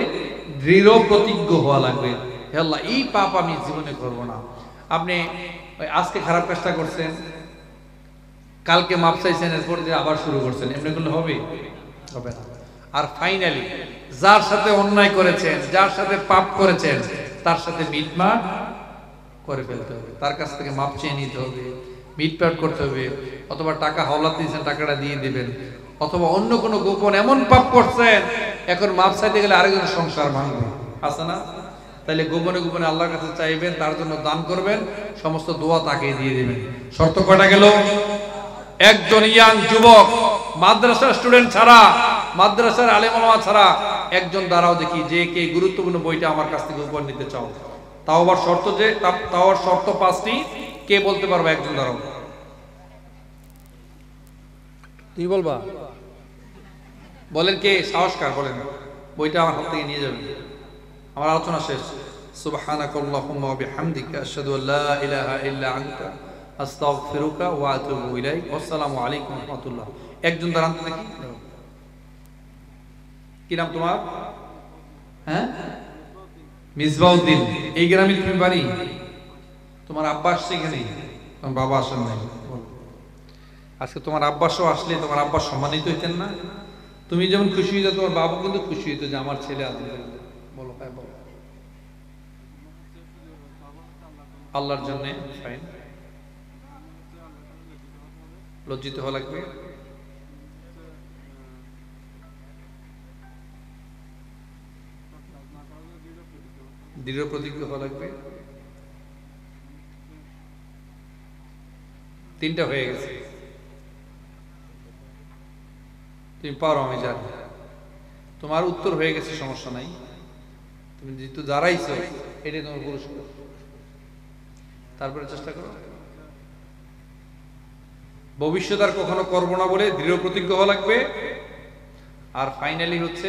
দৃঢ় প্রতিজ্ঞ হওয়া লাগবে। হে আল্লাহ এই পাপ আমি জীবনে করব না। আপনি আজকে খারাপ কাজটা করছেন, কালকে মাপ চাইছেন, এরপর দিয়ে আবার শুরু করছেন, এমনি করলে হবে? হবে না। আর ফাইনালি যার সাথে অন্যায় করেছেন, যার সাথে পাপ করেছেন, তার সাথে মিটমাট করে ফেলতে হবে, তার কাছ থেকে মাপ চেয়ে নিতে হবে, মিটমাট করতে হবে। অথবা টাকা হাওলাত দিয়েছেন, টাকাটা দিয়ে দিবেন। অথবা অন্য কোনো গোপন এমন পাপ করছেন, এখন মাপ চাইতে গেলে আরেকজনের সংসার ভাঙবে, আছে না? তাইলে গোপনে গোপনে আল্লাহর কাছে চাইবেন, তার জন্য দান করবেন, সমস্ত দোয়া তাকে দিয়ে দিবেন। শর্ত কয়টা গেল? একজন ইয়াং যুবক, মাদ্রাসার স্টুডেন্ট ছাড়া, মাদ্রাসার আলেম ওলামা ছাড়া একজন দাঁড়াও দেখি, যে কে গুরুত্বপূর্ণ বইটা আমার কাছ থেকে উপহার নিতে চাও। তাও আবার শর্ত, যে তাও শর্ত 5টি। কে বলতে পারবে? একজন দাঁড়াও। তুই বলবা? বলেন কে সাহসকার, বলেন। বইটা আমার হাত থেকে নিয়ে যাবেন। আমার আলোচনা শেষ। সুবহানাকাল্লাহুম্মা ওয়া বিহামদিকা আশহাদু আল্লা ইলাহা ইল্লা আনতা আস্তাগফিরুকা ওয়া আতুবু ইলাইক। আসসালামু আলাইকুম ওয়া রাহমাতুল্লাহ। একজন দাঁড়ান তো দেখি। কি নাম তোমার? হ্যাঁ, মিসবাউদ্দিন। এই গ্রামে তুমি বাড়ি? তোমার আব্বা আসছে এখানে? তোমার বাবা আসেন নাই? আজকে তোমার আব্বাসও আসলে তোমার আব্বা সম্মানিত হইতেন না? তুমি যেমন খুশি হইতো, তোমার বাবা কিন্তু খুশি হইতো যে আমার ছেলে আছে। বলো, হ্যাঁ বলো। আল্লাহর জন্য ফাইন, লজ্জিত হওয়া লাগবে। দৃঢ় প্রতিজ্ঞ হওয়া লাগবে। 3টা হয়ে গেছে। তুমি পারো, আমি জানি। তোমার উত্তর হয়ে গেছে, সমস্যা নাই। তুমি যেহেতু দাঁড়াইছো, এটাই তোমার পুরস্কার। তারপরে চেষ্টা করো। ভবিষ্যৎ আর কখনো করবো না বলে দৃঢ় প্রতিজ্ঞ হওয়া লাগবে। আর ফাইনালি হচ্ছে,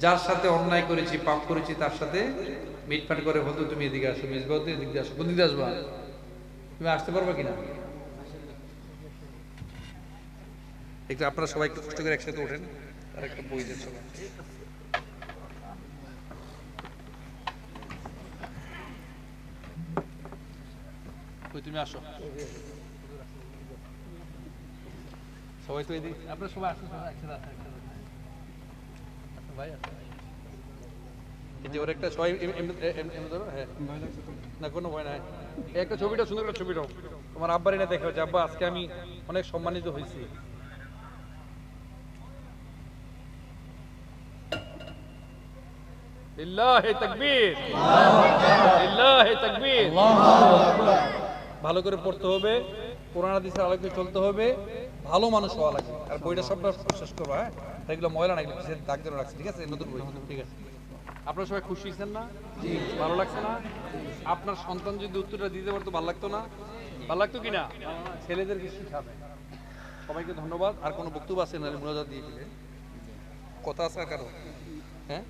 যার সাথে অন্যায় করেছি, পাপ করেছি, তার সাথে মিটমাট করে বলতো তুমি এদিকে আসো, মিসবাউদ্দিন এদিকে আসো। কোন দিকে আসবা? তুমি আসতে পারবা কিনা? একটু আপনারা সবাই একটু কষ্ট করে একসাথে ওঠেন, আর একটা বই দেন সবাই। তুমি আসো সবাই, তো এদিকে আপনারা সবাই আসুন, একসাথে ভাই যে ওর একটা সবাই ধরো। হ্যাঁ, না কোনো ভয় নাই। একটা ছবিটা, সুন্দর একটা ছবিটাও তোমার আব্বারই না দেখে আব্বা আজকে আমি অনেক সম্মানিত হয়েছি। লিল্লাহি তাকবীর, লিল্লাহি তাকবীর। ভালো করে পড়তে হবে, কোরআন হাদিসের আলোকে চলতে হবে, ভালো মানুষ হওয়া লাগবে। আর বইটা সব শেষ করবা, হ্যাঁ? এগুলো ময়লা না, এগুলো পিছের দাগ দিয়ে রাখছি, ঠিক আছে? নতুন বই, ঠিক আছে? আপনারা সবাই খুশি হয়েছেন না? ভালো লাগছে না? আপনার সন্তান যদি উত্তরটা দিতে পারতো ভালো লাগতো না? ভালো লাগতো কিনা? ছেলেদেরকে শিখাবে। সবাইকে ধন্যবাদ। আর কোনো বক্তব্য আছে না? মোনাজাত দিয়ে দিলে কথা আছে কারো? হ্যাঁ,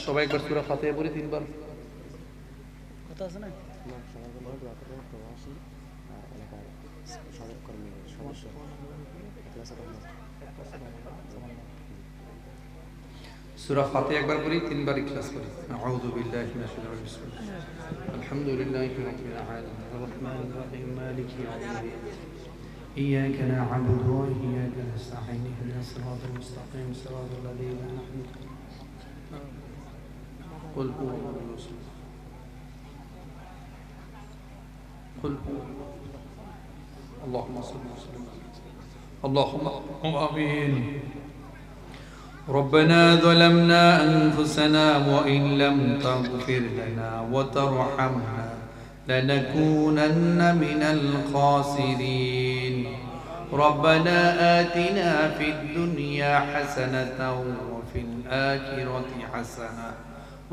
সবাই একবার সূরা ফাতিহা পড়ি 3 বার। কথা আছে না? সূরা ফাতিহা একবার পড়ি, 3 বার ইখলাস পড়ি। আউযু বিল্লাহি মিনাশ শাইতানির রাজিম। আলহামদুলিল্লাহি রাব্বিল আলামিন আর রাহমানির রাহিম মালিকি ইয়াউমিদ্দিন ইয়্যাকা না'বুদু ওয়া ইয়্যাকা নাস্তাঈন ইহদিনাস সিরাতাল মুস্তাকিম সিরাতাল লাযীনা আন'আমতা قل اللهم صل وسلم اللهم آمين. ربنا ظلمنا أنفسنا وإن لم تغفر لنا وترحمنا لنكونن من الخاسرين. ربنا آتنا في الدنيا حسنة وفي الآخرة حسنة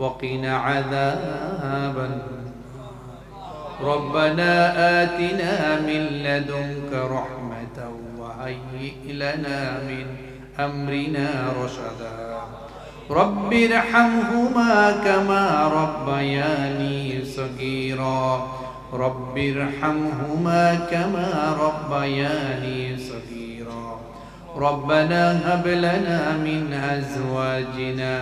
وقنا عذاب النار. ربنا آتنا من لدنك رحمة وهيئ لنا من أمرنا رشدا. رب ارحمهما كما ربياني صغيرا. رب ارحمهما كما ربياني صغيرا. ربنا هب لنا من أزواجنا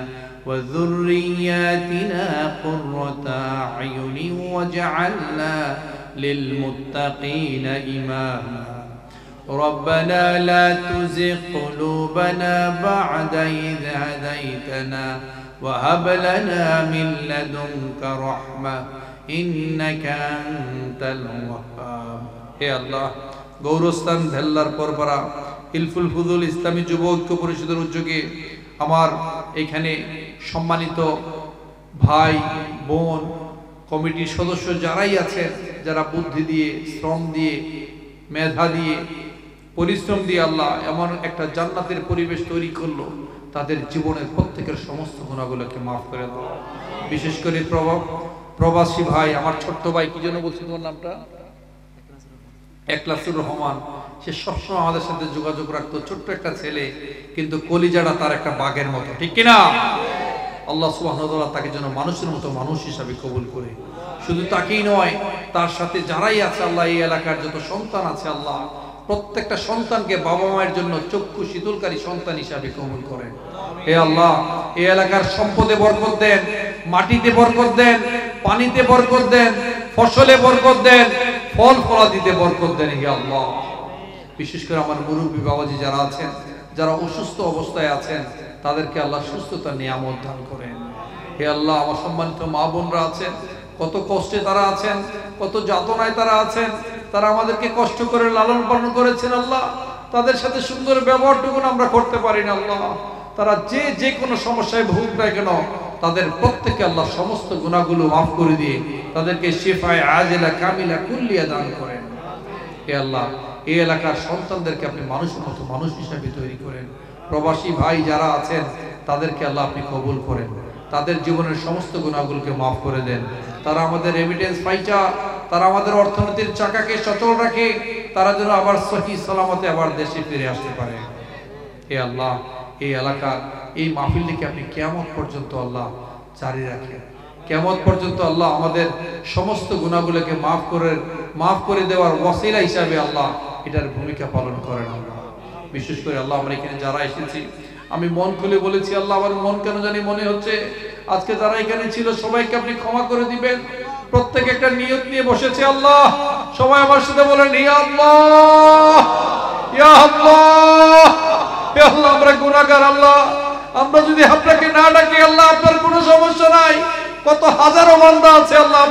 وذرياتنا قرة أعين واجعلنا للمتقين إماما. ربنا لا تزغ قلوبنا بعد إذ هديتنا وهب لنا من لدنك رحمة إنك أنت الوهاب. হে আল্লাহ, গৌরস্থান ভেল্লার পরপরা ইলফুল ফুজুল ইসলামী যুব ঐক্য পরিষদের উদ্যোগে আমার এখানে সম্মানিত ভাই বোন কমিটির সদস্য যারাই আছেন, যারা বুদ্ধি দিয়ে, শ্রম দিয়ে, মেধা দিয়ে, পরিশ্রম দিয়ে আল্লাহ এমন একটা জান্নাতের পরিবেশ তৈরি করলো, তাদের জীবনের প্রত্যেকের সমস্ত গুনাহগুলোকে মাফ করে দাও। বিশেষ করে প্রবাসী ভাই, আমার ছোট্ট ভাই, কি জন্য বলছি তোমার নামটা? একলাসুর রহমান। সে সবসময় আমাদের সাথে যোগাযোগ রাখতো, ছোট্ট একটা ছেলে, কিন্তু কলিজাটা তার একটা বাঘের মতো, ঠিক কিনা? আল্লাহ সুবহানাহু ওয়া তাআলা তাকে যেন মানুষের মতো মানুষ হিসাবে কবুল করে। শুধু তাকেই নয়, তার সাথে যারাই আছে আল্লাহ, এই এলাকার যত সন্তান আছে আল্লাহ, প্রত্যেকটা সন্তানকে বাবা মায়ের জন্য চক্ষু শীতলকারী সন্তান হিসাবে কবুল করেন। হে আল্লাহ, এই এলাকার সম্পদে বরকত দেন, মাটিতে বরকত দেন, পানিতে বরকত দেন, ফসলে বরকত দেন, ফল ফলাদিতে বরকত দেন। হে আল্লাহ, বিশেষ করে আমার মুরব্বী বাবাজি যারা আছেন, যারা অসুস্থ অবস্থায় আছেন, তাদেরকে আল্লাহ সুস্থতার নিয়ামত দান করেন। হে আল্লাহ, আমার সম্মানিত মা বোনরা আছেন, কত কষ্টে তারা আছেন, কত যাতনায় তারা আছেন, তারা আমাদেরকে কষ্ট করে লালন পালন করেছেন আল্লাহ, তাদের সাথে সুন্দর ব্যবহারটুকু আমরা করতে পারি না আল্লাহ। তারা যে কোনো সমস্যায় ভুগ না কেন, তাদের প্রত্যেককে আল্লাহ সমস্ত গুনাহগুলো মাফ করে দিয়ে তাদেরকে শিফায়ে আজিলা কামিলা কুল্লিয়া দান করেন। হে আল্লাহ, এই এলাকার সন্তানদেরকে আপনি মানুষের মতো মানুষ হিসাবে তৈরি করেন। প্রবাসী ভাই যারা আছেন, তাদেরকে আল্লাহ আপনি কবুল করেন, তাদের জীবনের সমস্ত গুনাহগুলোকে মাফ করে দেন। তারা আমাদের রেমিটেন্স পাইচা, তারা আমাদের অর্থনীতির চাকাকে সচল রাখে, তারা যেন আবার সহি সালামতে আবার দেশে ফিরে আসতে পারে। হে আল্লাহ, এই এলাকার এই মাহফিলটিকে আপনি কিয়ামত পর্যন্ত আল্লাহ জারি রাখেন। কিয়ামত পর্যন্ত আল্লাহ আমাদের সমস্ত গুনাহগুলোকে মাফ করে দেওয়ার ওয়াসিলা হিসাবে আল্লাহ এটার ভূমিকা পালন করেন আল্লাহ। বিশেষ করে আল্লাহ, আমরা এখানে যারা এসেছি, আমি মন খুলে বলেছি আল্লাহ, আমার মন কেন জানি মনে হচ্ছে আজকে যারা এখানে ছিল সবাইকে আপনি ক্ষমা করে দিবেন। প্রত্যেকে একটা নিয়ত নিয়ে বসেছে আল্লাহ, সবাই আমার সাথে বলেন ইয়া আল্লাহ, ইয়া আল্লাহ। হে আল্লাহ, আমরা গুনাহগার আল্লাহ, আমরা যদি আপনাকে না ডাকি আল্লাহ, আপনার কোনো সমস্যা নাই। কত হাজারো বান্দা আছে আল্লাহ,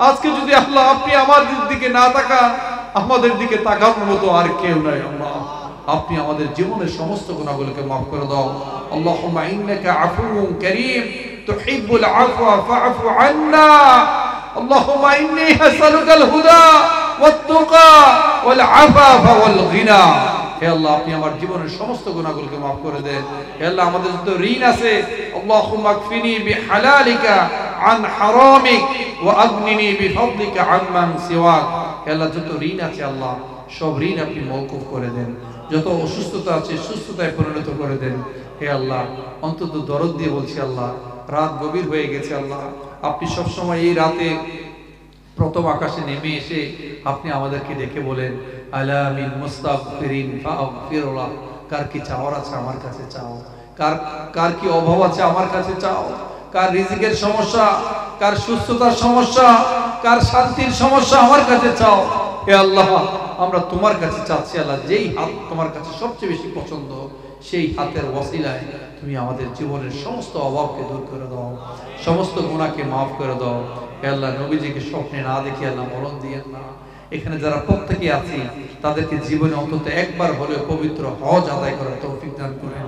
আজকে যদি আল্লাহ আপনি আমাদের দিকে না তাকান, আমাদের দিকে তাকানোর মতো আর কেউ নাই আল্লাহ। আপনি আমাদের জীবনের সমস্ত গুনাহগুলোকে মাফ করে দাও। আল্লাহুম্মা ইন্নাকা আফুউন কারীম তুহিব্বুল আফওয়া ফাআফু আন্না। আল্লাহুম্মা ইন্নী আসআলুকাল হুদা ওয়াত তুকা ওয়াল আফাফা ওয়াল গিনা। হে আল্লাহ, আপনি আমার জীবনের সমস্ত গুনাহগুলোকে মাফ করে দেন। হে আল্লাহ, আমাদের যত ঋণ আছে, আল্লাহুম্মা কফিনি বিহালালিকা আন হারামিক ওয়া আগনিনি বিফadলিকা আম্মান সিওয়াক। হে আল্লাহ, যত ঋণ আছে আল্লাহ, সব ঋণ আপনি মওকুফ করে দেন। যত অসুস্থতা আছে সুস্থতায় পরিণত করে দেন। হে আল্লাহ, অন্তত দরদ দিয়ে বলছি আল্লাহ, রাত গভীর হয়ে গেছে আল্লাহ, আপনি সবসময় এই রাতে প্রথম আকাশে নেমে এসে আপনি আমাদেরকে ডেকে বলেন, আলা মিন মুস্তাগফিরিন ফাগফিরুল্লাহ। কার কি চাওয়ার আছে আমার কাছে চাও, কার কি অভাব আছে আমার কাছে চাও, কার রিজিকের সমস্যা, কার সুস্থতার সমস্যা, কার শান্তির সমস্যা আমার কাছে চাও। হে আল্লাহ, আমরা তোমার কাছে চাচ্ছি আল্লাহ, যেই হাত তোমার কাছে সবচেয়ে বেশি পছন্দ, সেই হাতের ওসিলায় তুমি আমাদের জীবনের সমস্ত অভাবকে দূর করে দাও, সমস্ত গুনাহকে মাফ করে দাও। হে আল্লাহ, নবীজিকে স্বপ্নে না দেখি আল্লাহ মরণ দিয়েন না। এখানে যারা প্রত্যেকে আছি তাদেরকে জীবনে অন্তত একবার হলেও পবিত্র হজ আদায় করার তৌফিক দান করেন।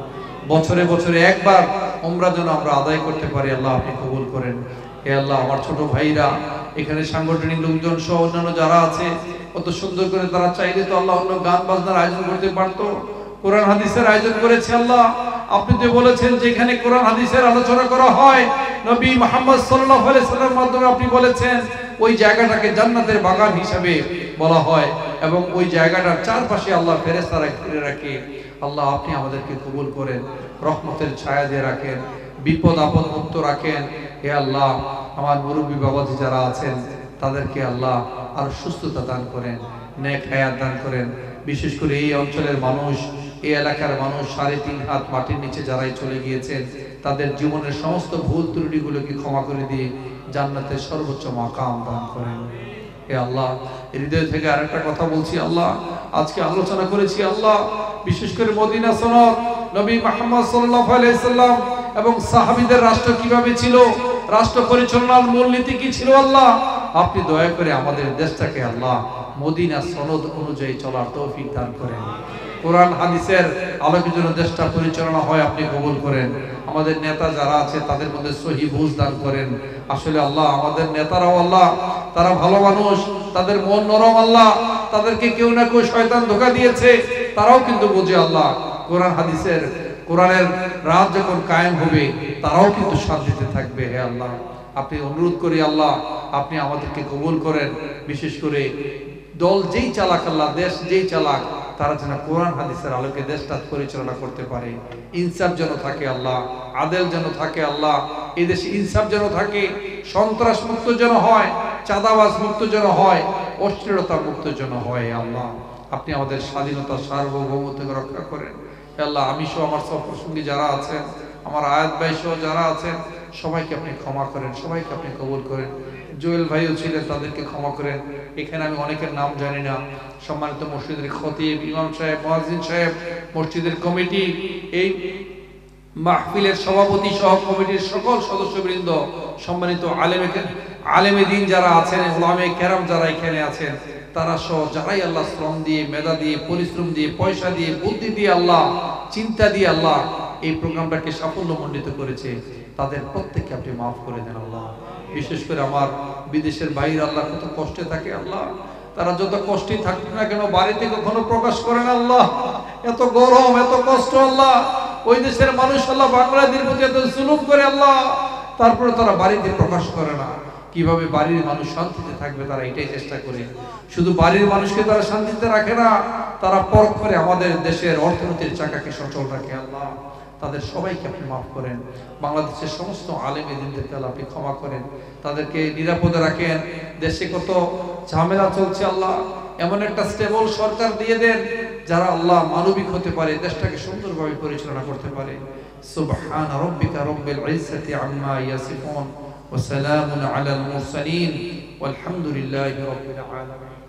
বছরে বছরে একবার উমরা যেন আমরা আদায় করতে পারি, আল্লাহ আপনি কবুল করেন। হে আল্লাহ, আমার ছোট ভাইরা, এখানে সাংগঠনিক লোকজন সহ অন্যান্য যারা আছে, কত সুন্দর করে তারা চাইলে তো আল্লাহ অন্য গান বাজনার আয়োজন করতে পারতো, কোরআন হাদিসের আয়োজন করেছে। আল্লাহ, আপনি তো বলেছেন যে এখানে কোরআন হাদিসের আলোচনা করা হয়, নবী মুহাম্মদ সাল্লাল্লাহু আলাইহি সাল্লামের মাধ্যমে আপনি বলেছেন ওই জায়গাটাকে জান্নাতের বাগান হিসাবে বলা হয়, এবং ওই জায়গাটার চারপাশে আল্লাহ ফেরেশতারা ঘিরে রাখে। আল্লাহ, আপনি আমাদেরকে কবুল করেন, রহমতের ছায়া দিয়ে রাখেন, বিপদ আপদ মুক্ত রাখেন। হে আল্লাহ, আমার মুরব্বী বাবাজি যারা আছেন তাদেরকে আল্লাহ আর সুস্থতা দান করেন, নেক হায়াত দান করেন। বিশেষ করে এই অঞ্চলের মানুষ, এই এলাকার মানুষ 3.5 হাত মাটির নিচে যারাই চলে গিয়েছেন, তাদের জীবনের সমস্ত ভুল ত্রুটিগুলোকে ক্ষমা করে দিয়ে জান্নাতের সর্বোচ্চ মাকাম দান করেন। হে আল্লাহ, হৃদয় থেকে আরেকটা কথা বলছি আল্লাহ, আজকে আলোচনা করেছি আল্লাহ, বিশেষ করে মদিনা সনদ, নবী মুহাম্মদ সাল্লাল্লাহু আলাইহি সাল্লাম এবং সাহাবীদের রাষ্ট্র কিভাবে ছিল, রাষ্ট্র পরিচালনার মূলনীতি কি ছিল। আল্লাহ, আপনি দয়া করে আমাদের দেশটাকে আল্লাহ মদিনা সনদ অনুযায়ী চলার তৌফিক দান করেন। কোরআন হাদিসের আলোকে যেন দেশটা পরিচালনা হয় আপনি কবুল করেন। আমাদের নেতা যারা আছে তাদের মধ্যে সহি বুঝ দান করেন। আসলে আল্লাহ, আমাদের নেতারাও আল্লাহ, তারা ভালো মানুষ, তাদের মন নরম আল্লাহ, তাদেরকে কেউ না কেউ শয়তান ধোঁকা দিয়েছে, তারাও কিন্তু বোঝে আল্লাহ কোরআন হাদিসের, কোরআনের রাত যখন কায়েম হবে তারাও কিন্তু শান্তিতে থাকবে। হে আল্লাহ, আপনি অনুরোধ করি আল্লাহ, আপনি আমাদেরকে কবুল করেন। বিশেষ করে দল যেই চালাক আল্লাহ, দেশ যেই চালাক, তারা যেন কোরআন হাদিসের আলোকে দেশটা পরিচালনা করতে পারে। ইনসাফ যেন থাকে আল্লাহ, আদেল যেন থাকে আল্লাহ, এই দেশে ইনসাফ যেন থাকে, সন্ত্রাস মুক্ত যেন হয়, চাঁদাবাজ মুক্ত যেন হয়, অশ্লীলতা মুক্ত যেন হয়। আল্লাহ, আপনি আমাদের স্বাধীনতা সার্বভৌমত্বকে রক্ষা করেন। আল্লাহ, আমি সহ আমার সব প্রসঙ্গী যারা আছেন, আমার আয়াত ভাই সহ যারা আছেন, সবাইকে আপনি ক্ষমা করেন, সবাইকে আপনি কবুল করেন। জুয়েল ভাইও ছিলেন, তাদেরকে ক্ষমা করেন। এখানে আমি অনেকের নাম জানি না, সম্মানিত মসজিদের খতিব, ইমাম সাহেব, মুয়াজ্জিন সাহেব, মসজিদের কমিটি, এই মাহফিলের সভাপতি সহ কমিটির সকল সদস্যবৃন্দ, সম্মানিত আলেমে দ্বীন যারা আছেন, উলামায়ে কেরাম যারা এখানে আছেন, তারা সহ যারাই আল্লাহ শ্রম দিয়ে, মেধা দিয়ে, পরিশ্রম দিয়ে, পয়সা দিয়ে, বুদ্ধি দিয়ে, আল্লাহ চিন্তা দিয়ে আল্লাহ এই প্রোগ্রামটাকে সাফল্যমণ্ডিত করেছে, তাদের প্রত্যেককে আপনি মাফ করে দেন আল্লাহ। বিশেষ করে আমার বিদেশের বাইরে আল্লাহ কত কষ্টে থাকে আল্লাহ, তারা যত কষ্টই থাকুক না কেন বাড়িতে কখনো প্রকাশ করেন আল্লাহ। এত গরম, এত কষ্ট আল্লাহ, ওই দেশের মানুষ আল্লাহ বাংলাদেশের প্রতি এত জুলুম করে আল্লাহ, তারপরে তারা বাড়িতে প্রকাশ করে না। কিভাবে বাড়ির মানুষ শান্তিতে থাকবে তারা এটাই চেষ্টা করে। শুধু বাড়ির মানুষকে তারা শান্তিতে রাখে না, তারা পর করে আমাদের দেশের অর্থনীতির চাকাকে সচল রাখে আল্লাহ। তাদের সবাইকে আপনি মাফ করেন। বাংলাদেশের সমস্ত আলেমে দ্বীনদেরকে আল্লাহ আপনি ক্ষমা করেন, তাদেরকে নিরাপদে রাখেন। দেশে কত ঝামেলা চলছে আল্লাহ, এমন একটা স্টেবল সরকার দিয়ে দেন যারা আল্লাহ মানবিক হতে পারে, দেশটাকে সুন্দরভাবে পরিচালনা করতে পারে। সুবহান রাব্বিকা রাব্বিল ইজ্জাতি আম্মা ইয়াসিফুন ওয়া সালামুন আলাল মুরসালিন ওয়ালহামদুলিল্লাহি রাব্বিল আলামিন।